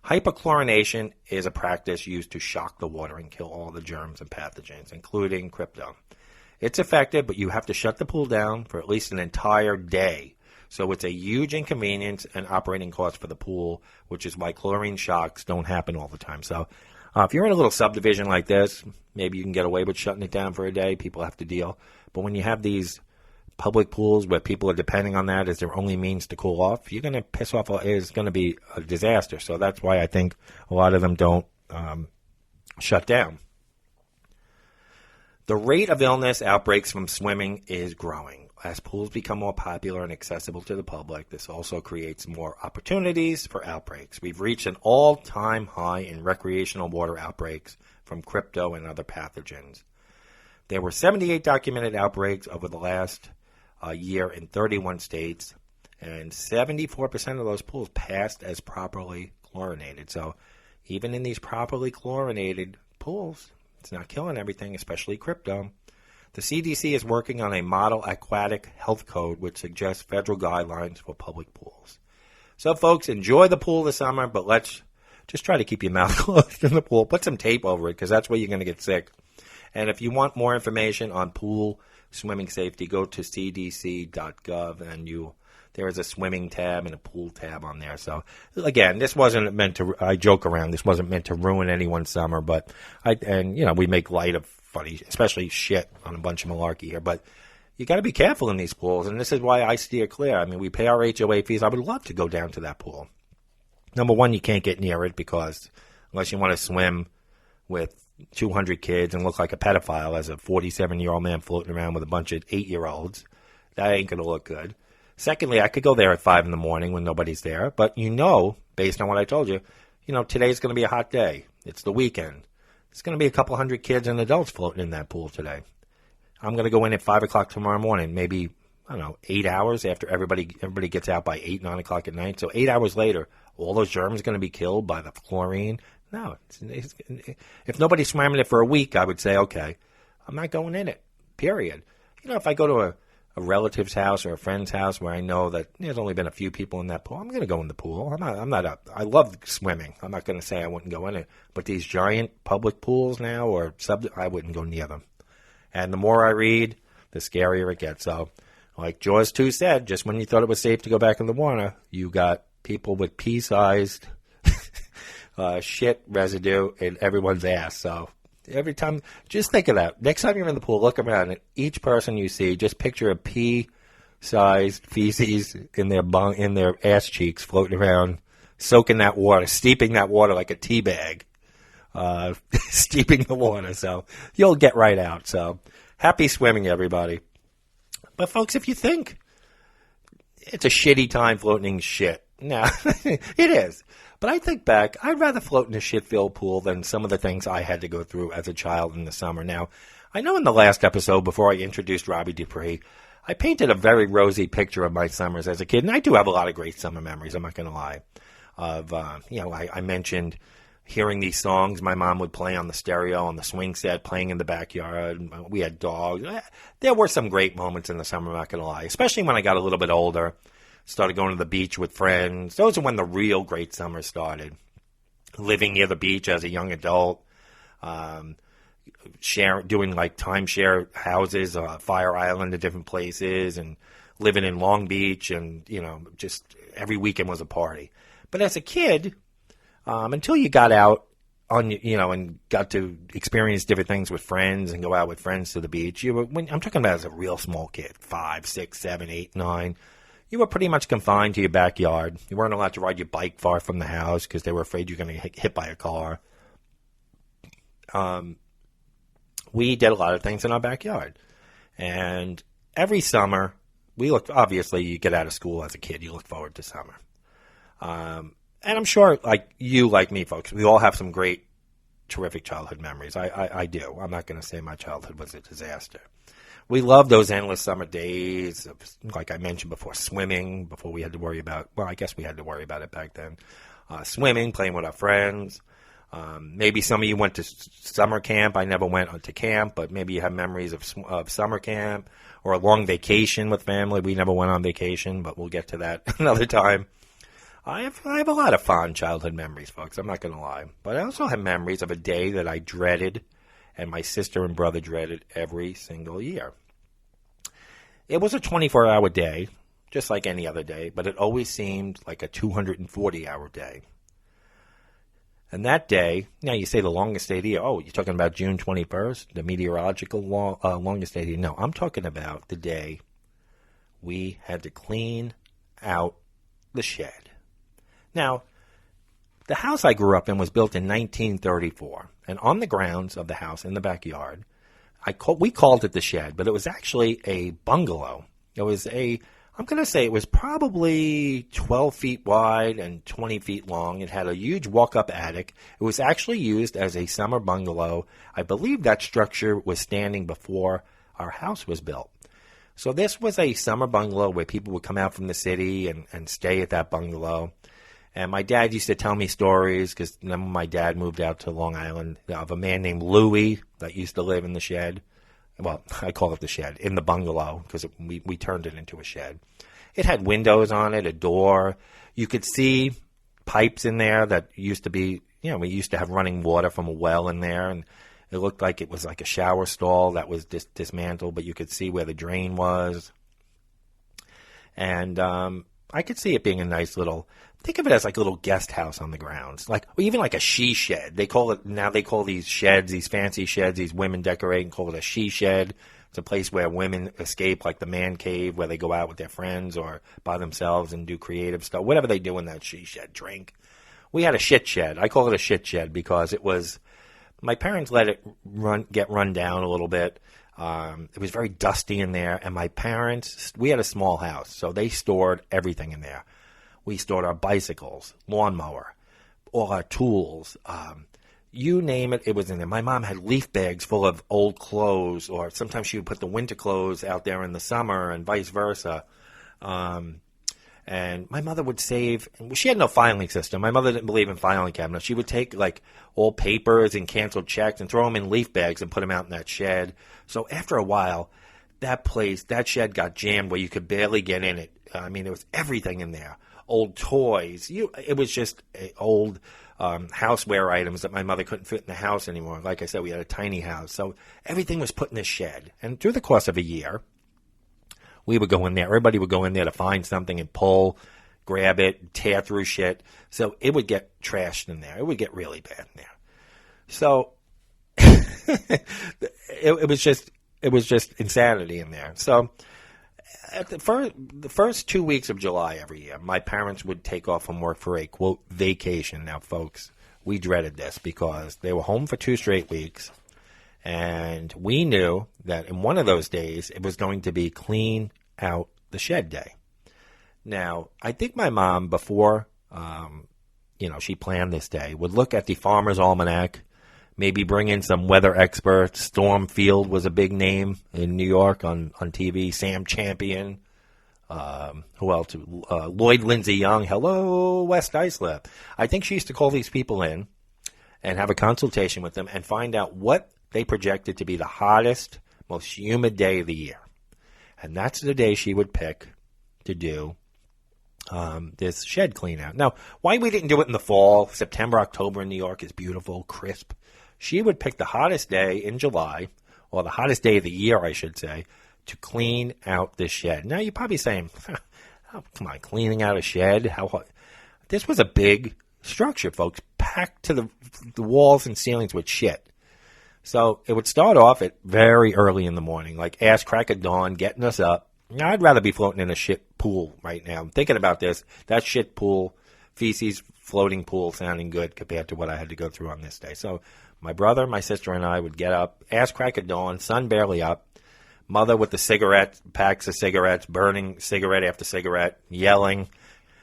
Hyperchlorination is a practice used to shock the water and kill all the germs and pathogens, including crypto. It's effective, but you have to shut the pool down for at least an entire day. So it's a huge inconvenience and operating cost for the pool, which is why chlorine shocks don't happen all the time. So if you're in a little subdivision like this, maybe you can get away with shutting it down for a day. People have to deal. But when you have these public pools where people are depending on that as their only means to cool off, you're going to piss off. It's going to be a disaster. So that's why I think a lot of them don't shut down. The rate of illness outbreaks from swimming is growing. As pools become more popular and accessible to the public, this also creates more opportunities for outbreaks. We've reached an all-time high in recreational water outbreaks from crypto and other pathogens. There were 78 documented outbreaks over the last year in 31 states, and 74% of those pools passed as properly chlorinated. So even in these properly chlorinated pools, it's not killing everything, especially crypto. The CDC is working on a model aquatic health code which suggests federal guidelines for public pools. So, folks, enjoy the pool this summer, but let's just try to keep your mouth closed in the pool. Put some tape over it because that's where you're going to get sick. And if you want more information on pool swimming safety, go to cdc.gov and there is a swimming tab and a pool tab on there. So, again, this wasn't meant to, I joke around, this wasn't meant to ruin anyone's summer, but, we make light of funny, especially shit on a bunch of malarkey here, but you got to be careful in these pools, and this is why I steer clear. I mean, we pay our HOA fees. I would love to go down to that pool. Number one, you can't get near it because unless you want to swim with 200 kids and look like a pedophile as a 47-year-old man floating around with a bunch of 8-year-olds, that ain't going to look good. Secondly, I could go there at 5 in the morning when nobody's there, but based on what I told you, today's going to be a hot day. It's the weekend. There's going to be a couple hundred kids and adults floating in that pool today. I'm going to go in at 5 o'clock tomorrow morning, maybe, 8 hours after everybody gets out by 8, 9 o'clock at night. So 8 hours later, all those germs are going to be killed by the chlorine. No, if nobody swam in it for a week, I would say, okay, I'm not going in it, period. If I go to a relative's house or a friend's house where I know that there's only been a few people in that pool, I'm going to go in the pool. I love swimming. I'm not going to say I wouldn't go in it. But these giant public pools now I wouldn't go near them. And the more I read, the scarier it gets. So, like Jaws 2 said, just when you thought it was safe to go back in the water, you got people with pea-sized shit residue in everyone's ass. So every time, just think of that. Next time you're in the pool, look around, and each person you see, just picture a pea-sized feces in their ass cheeks floating around, soaking that water, steeping that water like a tea bag. Steeping the water, so you'll get right out. So happy swimming, everybody. But folks, if you think it's a shitty time floating in shit, no, it is. But I think back, I'd rather float in a shit-filled pool than some of the things I had to go through as a child in the summer. Now, I know in the last episode, before I introduced Robbie Dupree, I painted a very rosy picture of my summers as a kid, and I do have a lot of great summer memories, I'm not going to lie. I mentioned hearing these songs my mom would play on the stereo, on the swing set, playing in the backyard. We had dogs. There were some great moments in the summer, I'm not going to lie, especially when I got a little bit older, started going to the beach with friends. Those are when the real great summers started. Living near the beach as a young adult, doing like timeshare houses, Fire Island at different places, and living in Long Beach, and, just every weekend was a party. But as a kid, until you got out and got to experience different things with friends and go out with friends to the beach, I'm talking about as a real small kid, 5, 6, 7, 8, 9, you were pretty much confined to your backyard. You weren't allowed to ride your bike far from the house because they were afraid you're going to get hit by a car. We did a lot of things in our backyard. And every summer, obviously, you get out of school as a kid, you look forward to summer. And I'm sure, like me, folks, we all have some great, terrific childhood memories. I do. I'm not going to say my childhood was a disaster. We love those endless summer days, like I mentioned before, swimming, before we had to worry about, well, I guess we had to worry about it back then. Swimming, playing with our friends. Maybe some of you went to summer camp. I never went to camp, but maybe you have memories of summer camp or a long vacation with family. We never went on vacation, but we'll get to that another time. I have a lot of fond childhood memories, folks. I'm not going to lie. But I also have memories of a day that I dreaded and my sister and brother dreaded every single year. It was a 24-hour day, just like any other day, but it always seemed like a 240-hour day. And that day, now you say the longest day of the year. Oh, you're talking about June 21st, the meteorological longest day of the year. No, I'm talking about the day we had to clean out the shed. Now, the house I grew up in was built in 1934, and on the grounds of the house in the backyard, we called it the shed, but it was actually a bungalow. It was I'm going to say it was probably 12 feet wide and 20 feet long. It had a huge walk-up attic. It was actually used as a summer bungalow. I believe that structure was standing before our house was built. So this was a summer bungalow where people would come out from the city and stay at that bungalow. And my dad used to tell me stories because when my dad moved out to Long Island of a man named Louie that used to live in the shed. Well, I call it the shed, in the bungalow because we turned it into a shed. It had windows on it, a door. You could see pipes in there that used to be, we used to have running water from a well in there. And it looked like it was like a shower stall that was dismantled, but you could see where the drain was. And I could see it being a nice little, think of it as like a little guest house on the grounds, like, or even like a she shed. They call these sheds, these fancy sheds, these women decorate and call it a she shed. It's a place where women escape, like the man cave, where they go out with their friends or by themselves and do creative stuff, whatever they do in that she shed, drink. We had a shit shed. I call it a shit shed because it was, my parents let it get run down a little bit. It was very dusty in there, and my parents, we had a small house, so they stored everything in there. We stored our bicycles, lawnmower, all our tools, you name it, it was in there. My mom had leaf bags full of old clothes, or sometimes she would put the winter clothes out there in the summer and vice versa. And my mother would save, she had no filing system. My mother didn't believe in filing cabinets. She would take like old papers and canceled checks and throw them in leaf bags and put them out in that shed. So after a while, that shed got jammed where you could barely get in it. I mean, there was everything in there. Old toys. It was just old houseware items that my mother couldn't fit in the house anymore. Like I said, we had a tiny house. So everything was put in this shed. And through the course of a year, we would go in there. Everybody would go in there to find something and pull, grab it, tear through shit. So it would get trashed in there. It would get really bad in there. So it was just insanity in there. So at the first 2 weeks of July every year, my parents would take off from work for a, quote, vacation. Now, folks, we dreaded this because they were home for 2 straight weeks. And we knew that in one of those days, it was going to be clean out the shed day. Now, I think my mom, before, she planned this day, would look at the Farmer's Almanac, maybe bring in some weather experts. Storm Field was a big name in New York on TV. Sam Champion. Who else? Lloyd Lindsay Young. Hello, West Islip. I think she used to call these people in and have a consultation with them and find out what they projected to be the hottest, most humid day of the year. And that's the day she would pick to do this shed clean out. Now, why we didn't do it in the fall, September, October in New York is beautiful, crisp. She would pick the hottest day in July, or the hottest day of the year, I should say, to clean out this shed. Now, you're probably saying, oh, come on, cleaning out a shed? How hot? This was a big structure, folks, packed to the walls and ceilings with shit. So it would start off at very early in the morning, like ass crack of dawn, getting us up. Now, I'd rather be floating in a shit pool right now. I'm thinking about this. That shit pool, feces floating pool sounding good compared to what I had to go through on this day. So my brother, my sister, and I would get up, ass crack of dawn, sun barely up, mother with the cigarettes, packs of cigarettes, burning cigarette after cigarette, yelling.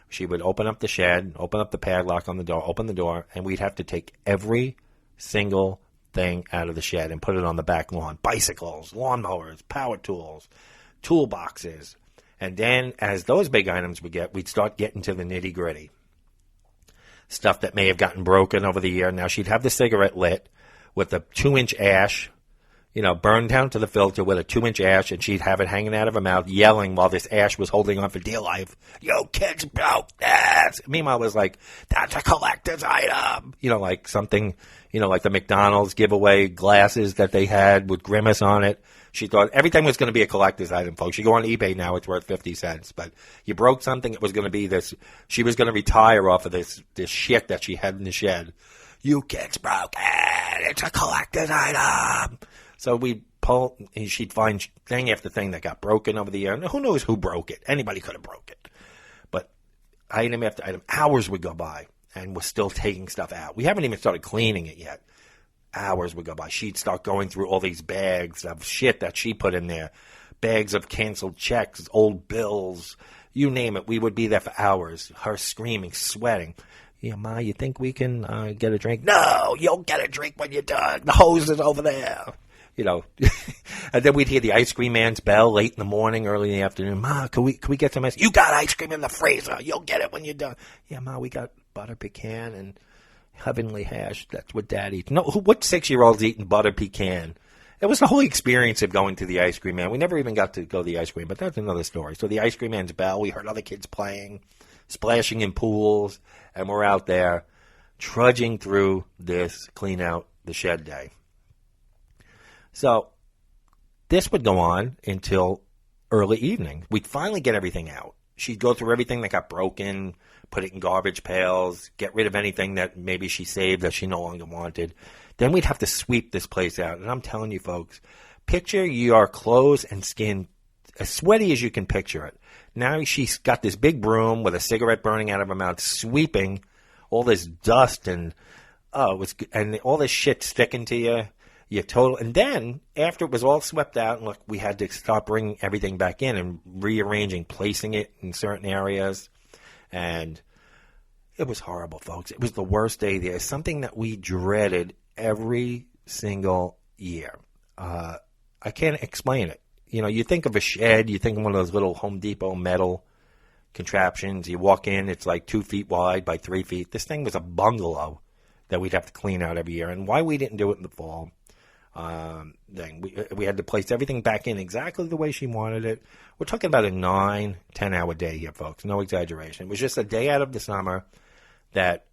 She would open up the shed, open up the padlock on the door, open the door, and we'd have to take every single thing out of the shed and put it on the back lawn. Bicycles, lawnmowers, power tools, toolboxes. And then as those big items would get, we'd start getting to the nitty gritty. Stuff that may have gotten broken over the year. Now she'd have the cigarette lit with a 2-inch ash, burned down to the filter with a 2-inch ash, and she'd have it hanging out of her mouth, yelling while this ash was holding on for dear life. "Yo, kids broke this." Meanwhile, it was like, "That's a collector's item." Like something, like the McDonald's giveaway glasses that they had with Grimace on it. She thought everything was going to be a collector's item, folks. You go on eBay now, it's worth 50 cents. But you broke something, it was going to be this. She was going to retire off of this shit that she had in the shed. "You kids broke it. It's a collector's item." So we'd pull, and she'd find thing after thing that got broken over the year. And who knows who broke it? Anybody could have broke it. But item after item, hours would go by, and we're still taking stuff out. We haven't even started cleaning it yet. Hours would go by. She'd start going through all these bags of shit that she put in there. Bags of canceled checks, old bills, you name it. We would be there for hours. Her screaming, sweating. "Yeah, Ma, you think we can get a drink?" "No, you'll get a drink when you're done. The hose is over there." And then we'd hear the ice cream man's bell late in the morning, early in the afternoon. "Ma, can we get some ice? You got ice cream in the freezer. You'll get it when you're done." "Yeah, Ma, we got butter pecan and heavenly hash. That's what Dad eats." No, what 6-year-old's eating butter pecan? It was the whole experience of going to the ice cream man. We never even got to go to the ice cream, but that's another story. So the ice cream man's bell, we heard other kids playing, splashing in pools, and we're out there trudging through this clean out the shed day. So this would go on until early evening. We'd finally get everything out. she'd go through everything that got broken, put it in garbage pails, get rid of anything that maybe she saved that she no longer wanted. Then we'd have to sweep this place out. And I'm telling you, folks, picture your clothes and skin as sweaty as you can picture it. Now she's got this big broom with a cigarette burning out of her mouth, sweeping all this dust and and all this shit sticking to you. And then after it was all swept out, and look, we had to start bringing everything back in and rearranging, placing it in certain areas, and it was horrible, folks. It was the worst day there. Something that we dreaded every single year. I can't explain it. You know, you think of a shed, you think of one of those little Home Depot metal contraptions. You walk in, it's like 2 feet wide by 3 feet. This thing was a bungalow that we'd have to clean out every year. And why we didn't do it in the fall, we had to place everything back in exactly the way she wanted it. We're talking about a 9-10 hour day here, folks. No exaggeration. It was just a day out of the summer that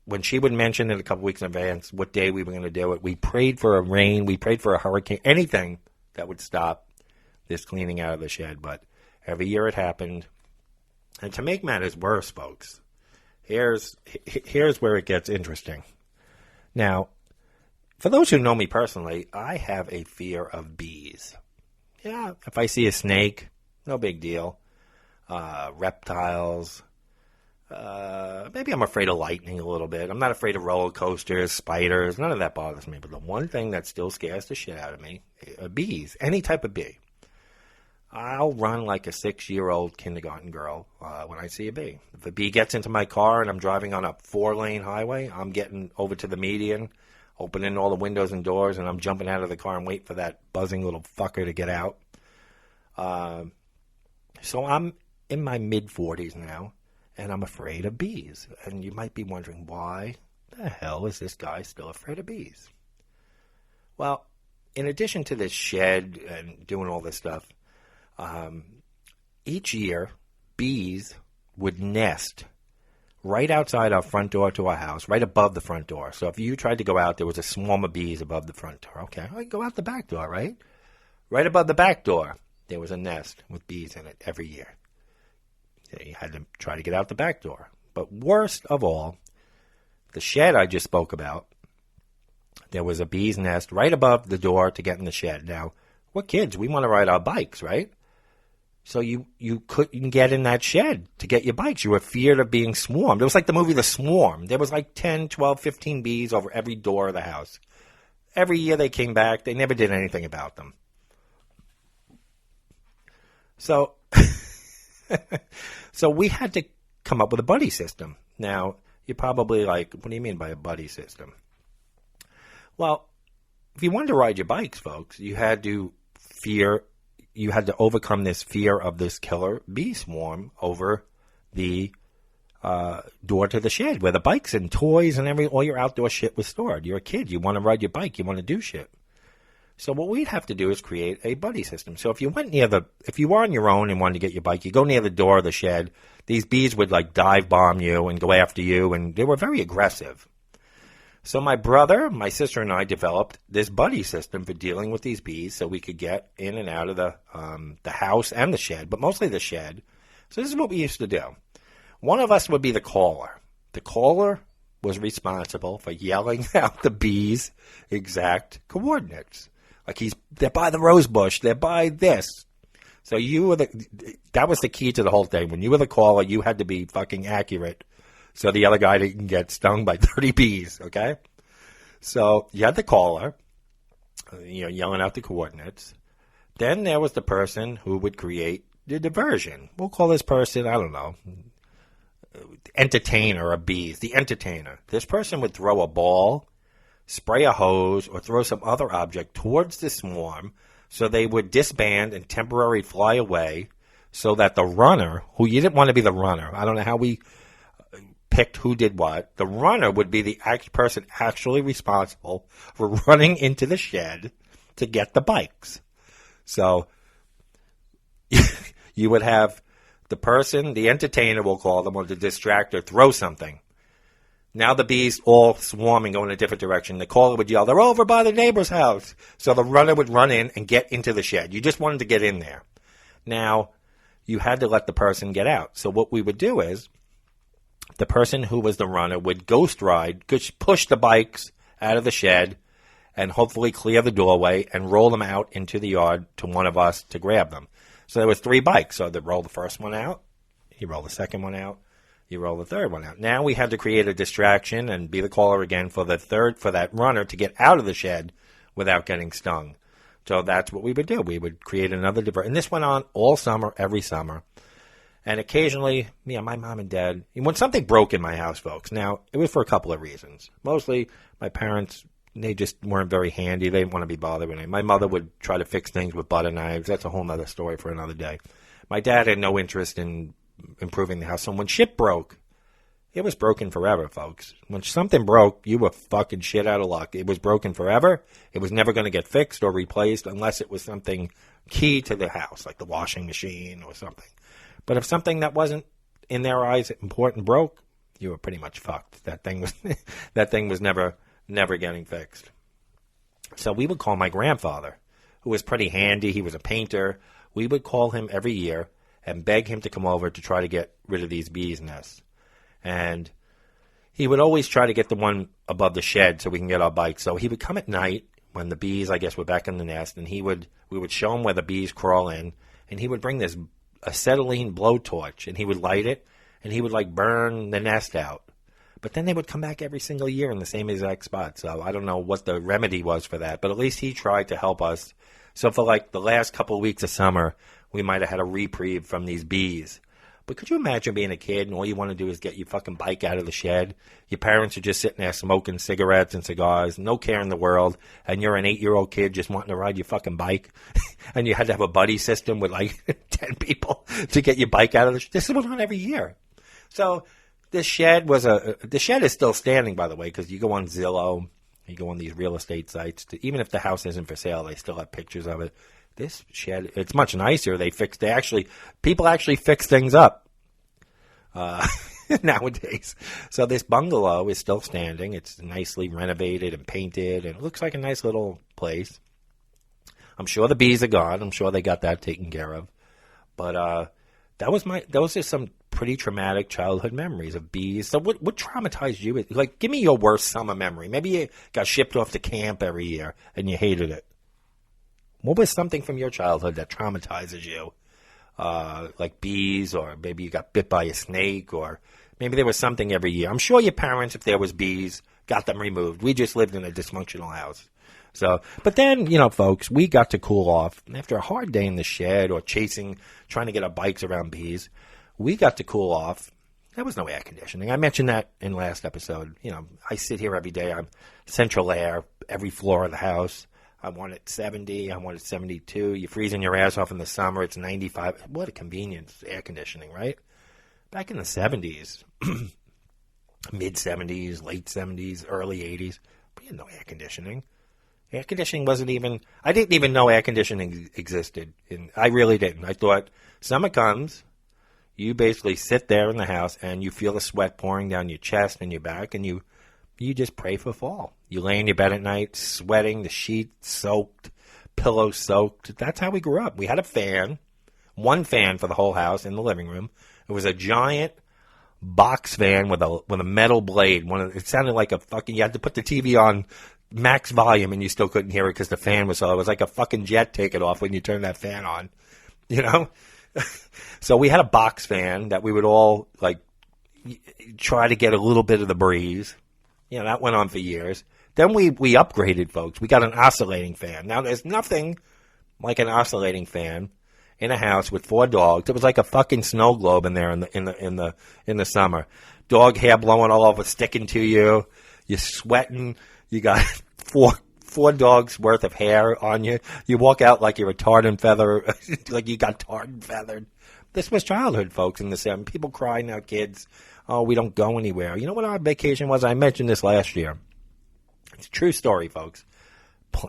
when she would mention it a couple weeks in advance what day we were going to do it, we prayed for a rain, we prayed for a hurricane, anything that would stop this cleaning out of the shed. But every year it happened. And to make matters worse, folks, here's where it gets interesting. Now, for those who know me personally, I have a fear of bees. Yeah, if I see a snake, no big deal. Reptiles. Maybe I'm afraid of lightning a little bit. I'm not afraid of roller coasters, spiders. None of that bothers me. But the one thing that still scares the shit out of me, bees. Any type of bee. I'll run like a 6-year-old kindergarten girl when I see a bee. If a bee gets into my car and I'm driving on a 4-lane highway, I'm getting over to the median, opening all the windows and doors, and I'm jumping out of the car and waiting for that buzzing little fucker to get out. So I'm in my mid-40s now, and I'm afraid of bees. And you might be wondering, why the hell is this guy still afraid of bees? Well, in addition to this shed and doing all this stuff, each year, bees would nest right outside our front door to our house, right above the front door. So if you tried to go out, there was a swarm of bees above the front door. Okay, I go out the back door, right? Right above the back door, there was a nest with bees in it every year. You had to try to get out the back door. But worst of all, the shed I just spoke about, there was a bee's nest right above the door to get in the shed. Now, we're kids. We want to ride our bikes, right? So you couldn't get in that shed to get your bikes. You were feared of being swarmed. It was like the movie The Swarm. There was like 10, 12, 15 bees over every door of the house. Every year they came back. They never did anything about them. So, so we had to come up with a buddy system. Now, you're probably like, what do you mean by a buddy system? Well, if you wanted to ride your bikes, folks, you had to overcome this fear of this killer bee swarm over the door to the shed where the bikes and toys and all your outdoor shit was stored. You're a kid. You want to ride your bike. You want to do shit. So what we'd have to do is create a buddy system. So if you were on your own and wanted to get your bike, you go near the door of the shed. These bees would like dive bomb you and go after you, and they were very aggressive. So my brother, my sister, and I developed this buddy system for dealing with these bees so we could get in and out of the house and the shed, but mostly the shed. So this is what we used to do. One of us would be the caller. The caller was responsible for yelling out the bees' exact coordinates. Like they're by the rose bush, they're by this. So that was the key to the whole thing. When you were the caller, you had to be fucking accurate so the other guy didn't get stung by 30 bees, okay? So you had the caller, yelling out the coordinates. Then there was the person who would create the diversion. We'll call this person, I don't know, entertainer of bees, the entertainer. This person would throw a ball, spray a hose, or throw some other object towards the swarm so they would disband and temporarily fly away so that the runner, who you didn't want to be the runner, I don't know how we picked who did what, the runner would be the person actually responsible for running into the shed to get the bikes. So you would have the person, the entertainer we'll call them, or the distractor, throw something. Now the bees all swarm and go in a different direction. The caller would yell, "They're over by the neighbor's house." So the runner would run in and get into the shed. You just wanted to get in there. Now, you had to let the person get out. So what we would do is the person who was the runner would ghost ride, push the bikes out of the shed, and hopefully clear the doorway and roll them out into the yard to one of us to grab them. So there was 3 bikes. So they'd roll the first one out, you roll the second one out, you roll the third one out. Now we had to create a distraction and be the caller again for that runner to get out of the shed without getting stung. So that's what we would do. We would create another diversion. And this went on all summer, every summer. And occasionally, my mom and dad, when something broke in my house, folks, now, it was for a couple of reasons. Mostly, my parents, they just weren't very handy. They didn't want to be bothered with it. My mother would try to fix things with butter knives. That's a whole other story for another day. My dad had no interest in improving the house. So when shit broke, it was broken forever, folks. When something broke, you were fucking shit out of luck. It was broken forever. It was never going to get fixed or replaced unless it was something key to the house, like the washing machine or something. But if something that wasn't, in their eyes, important broke, you were pretty much fucked. That thing was never getting fixed. So we would call my grandfather, who was pretty handy. He was a painter. We would call him every year and beg him to come over to try to get rid of these bees' nests. And he would always try to get the one above the shed so we can get our bikes. So he would come at night when the bees, I guess, were back in the nest, and we would show him where the bees crawl in, and he would bring this acetylene blowtorch, and he would light it, and he would, burn the nest out. But then they would come back every single year in the same exact spot. So I don't know what the remedy was for that, but at least he tried to help us. So for, the last couple of weeks of summer, we might have had a reprieve from these bees. But could you imagine being a kid and all you want to do is get your fucking bike out of the shed? Your parents are just sitting there smoking cigarettes and cigars, no care in the world, and you're an 8-year-old kid just wanting to ride your fucking bike, and you had to have a buddy system with 10 people to get your bike out of the shed. This went on every year. So the shed is still standing, by the way, because you go on Zillow, you go on these real estate sites, even if the house isn't for sale, they still have pictures of it. This shed, it's much nicer. People actually fix things up nowadays. So this bungalow is still standing. It's nicely renovated and painted, and it looks like a nice little place. I'm sure the bees are gone. I'm sure they got that taken care of. But those are some pretty traumatic childhood memories of bees. So what traumatized you? Give me your worst summer memory. Maybe you got shipped off to camp every year and you hated it. What was something from your childhood that traumatizes you? Like bees, or maybe you got bit by a snake, or maybe there was something every year. I'm sure your parents, if there was bees, got them removed. We just lived in a dysfunctional house. So, but then, folks, we got to cool off. After a hard day in the shed or trying to get our bikes around bees, we got to cool off. There was no air conditioning. I mentioned that in last episode. I sit here every day. I'm central air, every floor of the house. I want it 70. I want it 72. You're freezing your ass off in the summer. It's 95. What a convenience, air conditioning, right? Back in the 70s, mid-70s, late 70s, early 80s, we had no air conditioning. Air conditioning wasn't even... I didn't even know air conditioning existed. I really didn't. I thought, summer comes, you basically sit there in the house, and you feel the sweat pouring down your chest and your back, and you just pray for fall. You lay in your bed at night, sweating, the sheets soaked, pillows soaked. That's how we grew up. We had a fan, one fan for the whole house in the living room. It was a giant box fan with a metal blade. It sounded like you had to put the TV on max volume and you still couldn't hear it because the fan was so. It was like a fucking jet taking off when you turn that fan on, So we had a box fan that we would all try to get a little bit of the breeze. That went on for years. Then we upgraded, folks. We got an oscillating fan. Now there's nothing like an oscillating fan in a house with 4 dogs. It was like a fucking snow globe in there in the summer. Dog hair blowing all over, sticking to you. You're sweating. You got four dogs worth of hair on you. You walk out like you're a tarred and feather, like you got tarred and feathered. This was childhood, folks, in the 70s. People cry now, kids. Oh, we don't go anywhere. You know what our vacation was? I mentioned this last year. It's a true story, folks.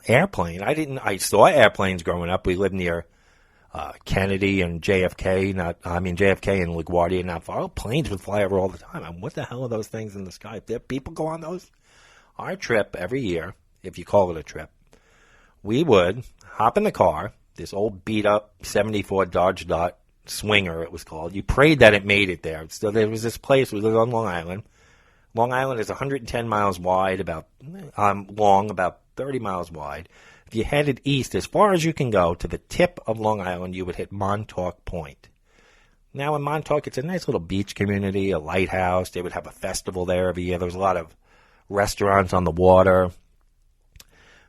Airplane. I saw airplanes growing up. We lived near Kennedy and JFK. JFK and LaGuardia, not far. Oh, planes would fly over all the time. What the hell are those things in the sky? If there people go on those? Our trip every year, if you call it a trip, we would hop in the car, this old beat-up 74 Dodge Dart Swinger, it was called. You prayed that it made it there. So there was this place. We lived on Long Island. Long Island is 110 miles wide, about long, about 30 miles wide. If you headed east as far as you can go to the tip of Long Island, you would hit Montauk Point. Now in Montauk, it's a nice little beach community, a lighthouse. They would have a festival there every year. There was a lot of restaurants on the water.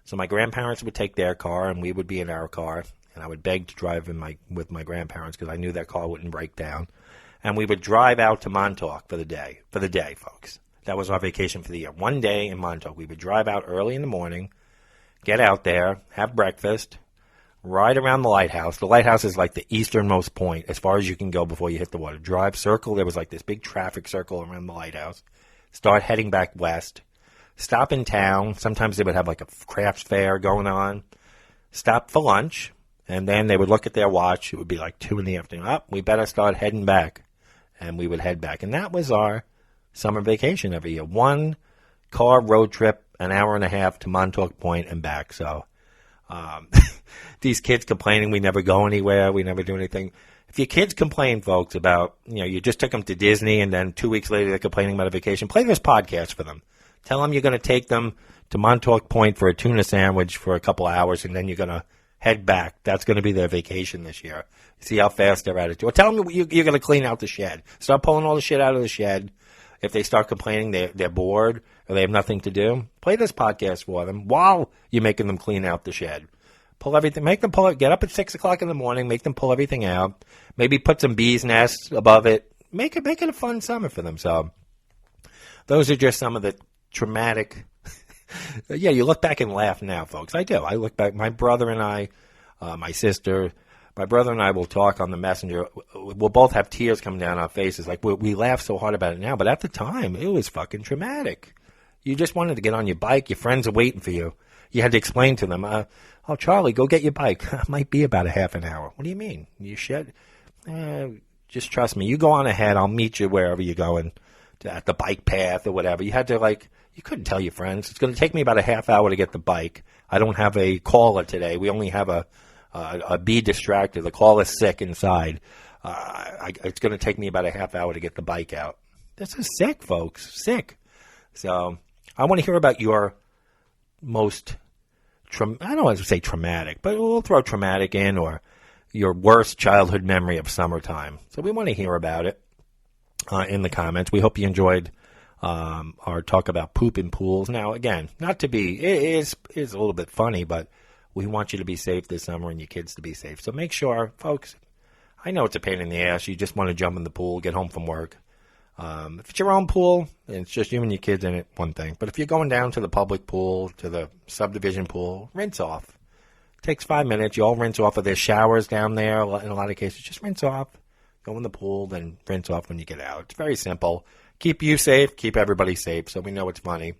So my grandparents would take their car, and we would be in our car. And I would beg to drive with my grandparents because I knew their car wouldn't break down. And we would drive out to Montauk for the day, folks. That was our vacation for the year. One day in Montauk. We would drive out early in the morning, get out there, have breakfast, ride around the lighthouse. The lighthouse is like the easternmost point as far as you can go before you hit the water. Drive, circle. There was like this big traffic circle around the lighthouse. Start heading back west. Stop in town. Sometimes they would have like a crafts fair going on. Stop for lunch. And then they would look at their watch. It would be like 2 in the afternoon. Oh, we better start heading back. And we would head back. And that was our summer vacation every year. 1 car road trip, an hour and a half to Montauk Point and back. So these kids complaining we never go anywhere, we never do anything. If your kids complain, folks, about, you just took them to Disney and then 2 weeks later they're complaining about a vacation, play this podcast for them. Tell them you're going to take them to Montauk Point for a tuna sandwich for a couple hours and then you're going to head back. That's going to be their vacation this year. See how fast they're at it. Or tell them you're going to clean out the shed. Start pulling all the shit out of the shed. If they start complaining they're bored or they have nothing to do, play this podcast for them while you're making them clean out the shed. Pull everything. Make them pull it. Get up at 6 o'clock in the morning. Make them pull everything out. Maybe put some bees' nests above it. Make it a fun summer for them. So those are just some of the traumatic. Yeah, you look back and laugh now, folks. I do. I look back. My brother and I, my sister, my brother and I will talk on the messenger. We'll both have tears coming down our faces. Like we laugh so hard about it now, but at the time, it was fucking traumatic. You just wanted to get on your bike. Your friends are waiting for you. You had to explain to them, oh, Charlie, go get your bike. It might be about a half an hour. What do you mean? You should? Just trust me. You go on ahead. I'll meet you wherever you're going, at the bike path or whatever. You had to, you couldn't tell your friends. It's going to take me about a half hour to get the bike. I don't have a caller today. We only have a be distracted. The caller's sick inside. It's going to take me about a half hour to get the bike out. This is sick, folks. Sick. So I want to hear about your most, I don't want to say traumatic, but we'll throw traumatic in, or your worst childhood memory of summertime. So we want to hear about it in the comments. We hope you enjoyed our talk about poop in pools. Now, again, not to be, it is a little bit funny, but we want you to be safe this summer and your kids to be safe. So make sure, folks, I know it's a pain in the ass. You just want to jump in the pool, get home from work. If it's your own pool and it's just you and your kids in it, one thing. But if you're going down to the public pool, to the subdivision pool, rinse off. It takes 5 minutes. You all rinse off. Of their showers down there in a lot of cases. Just rinse off. Go in the pool, then rinse off when you get out. It's very simple. Keep you safe. Keep everybody safe. So we know it's funny.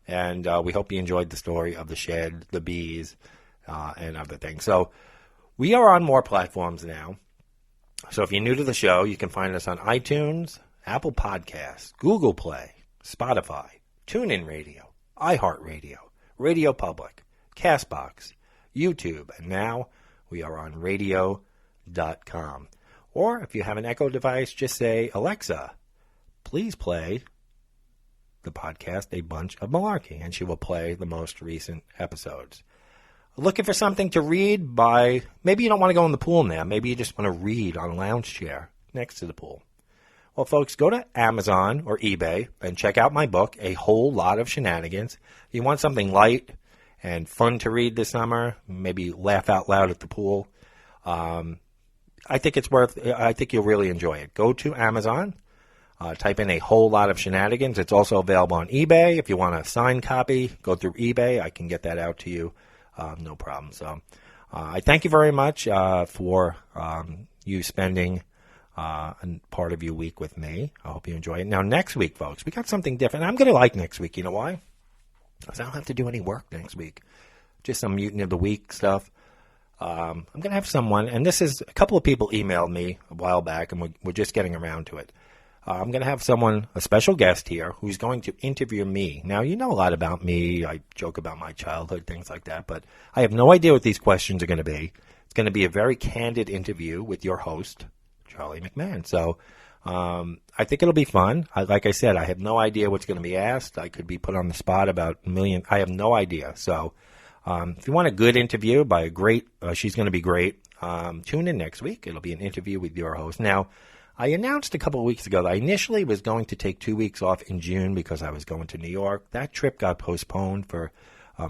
And we hope you enjoyed the story of the shed, the bees, and other things. So we are on more platforms now. So if you're new to the show, you can find us on iTunes, Apple Podcasts, Google Play, Spotify, TuneIn Radio, iHeartRadio, Radio Public, CastBox, YouTube, and now we are on radio.com. Or if you have an Echo device, just say, Alexa, please play the podcast A Bunch of Malarkey, and she will play the most recent episodes. Looking for something to read by, maybe you don't want to go in the pool now. Maybe you just want to read on a lounge chair next to the pool. Well, folks, go to Amazon or eBay and check out my book, A Whole Lot of Shenanigans. You want something light and fun to read this summer, maybe laugh out loud at the pool. I think you'll really enjoy it. Go to Amazon, type in A Whole Lot of Shenanigans. It's also available on eBay. If you want a signed copy, go through eBay. I can get that out to you. No problem. So I thank you very much for you spending part of your week with me. I hope you enjoy it. Now, next week, folks, we got something different. I'm going to like next week. You know why? Because I don't have to do any work next week. Just some Mutant of the Week stuff. I'm going to have someone, and this is, a couple of people emailed me a while back, and we're just getting around to it. I'm going to have someone, a special guest here, who's going to interview me. Now, you know a lot about me. I joke about my childhood, things like that, but I have no idea what these questions are going to be. It's going to be a very candid interview with your host, Charlie McMahon. So I think it'll be fun. Like I said, I have no idea what's going to be asked. I could be put on the spot about a million. I have no idea. So if you want a good interview by a great, she's going to be great, tune in next week. It'll be an interview with your host. Now, I announced a couple of weeks ago that I initially was going to take 2 weeks off in June because I was going to New York. That trip got postponed for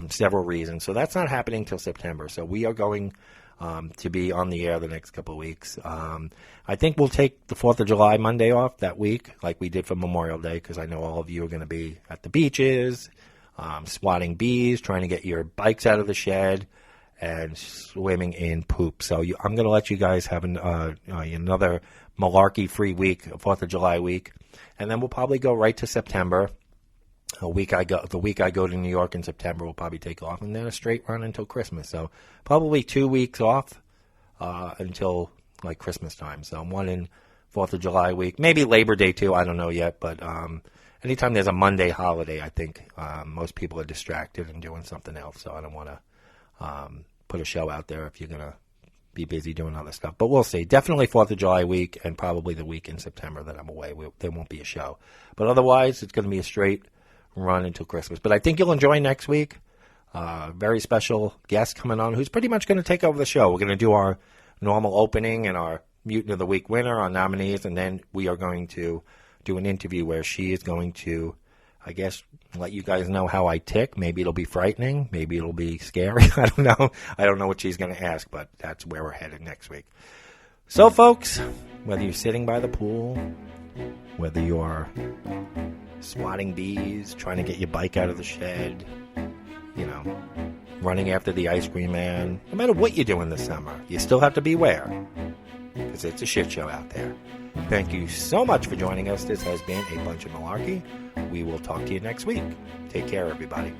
several reasons. So that's not happening till September. So we are going to be on the air the next couple of weeks. I think we'll take the 4th of July Monday off that week like we did for Memorial Day because I know all of you are going to be at the beaches, swatting bees, trying to get your bikes out of the shed, and swimming in poop. So I'm going to let you guys have another malarkey-free week, 4th of July week, and then we'll probably go right to September. The week I go to New York in September, we'll probably take off, and then a straight run until Christmas. So probably 2 weeks off until like Christmas time. So one in 4th of July week, maybe Labor Day too. I don't know yet, but anytime there's a Monday holiday, I think most people are distracted and doing something else. So I don't want to put a show out there if you're gonna be busy doing other stuff. But we'll see. Definitely 4th of July week and probably the week in September that I'm away. There won't be a show. But otherwise, it's going to be a straight run until Christmas. But I think you'll enjoy next week. Very special guest coming on who's pretty much going to take over the show. We're going to do our normal opening and our Mutant of the Week winner, our nominees, and then we are going to do an interview where she is going to, I guess, let you guys know how I tick. Maybe it'll be frightening. Maybe it'll be scary. I don't know. I don't know what she's going to ask, but that's where we're headed next week. So, folks, whether you're sitting by the pool, whether you're swatting bees, trying to get your bike out of the shed, running after the ice cream man, no matter what you're doing this summer, you still have to beware because it's a shit show out there. Thank you so much for joining us. This has been A Bunch of Malarkey. We will talk to you next week. Take care, everybody.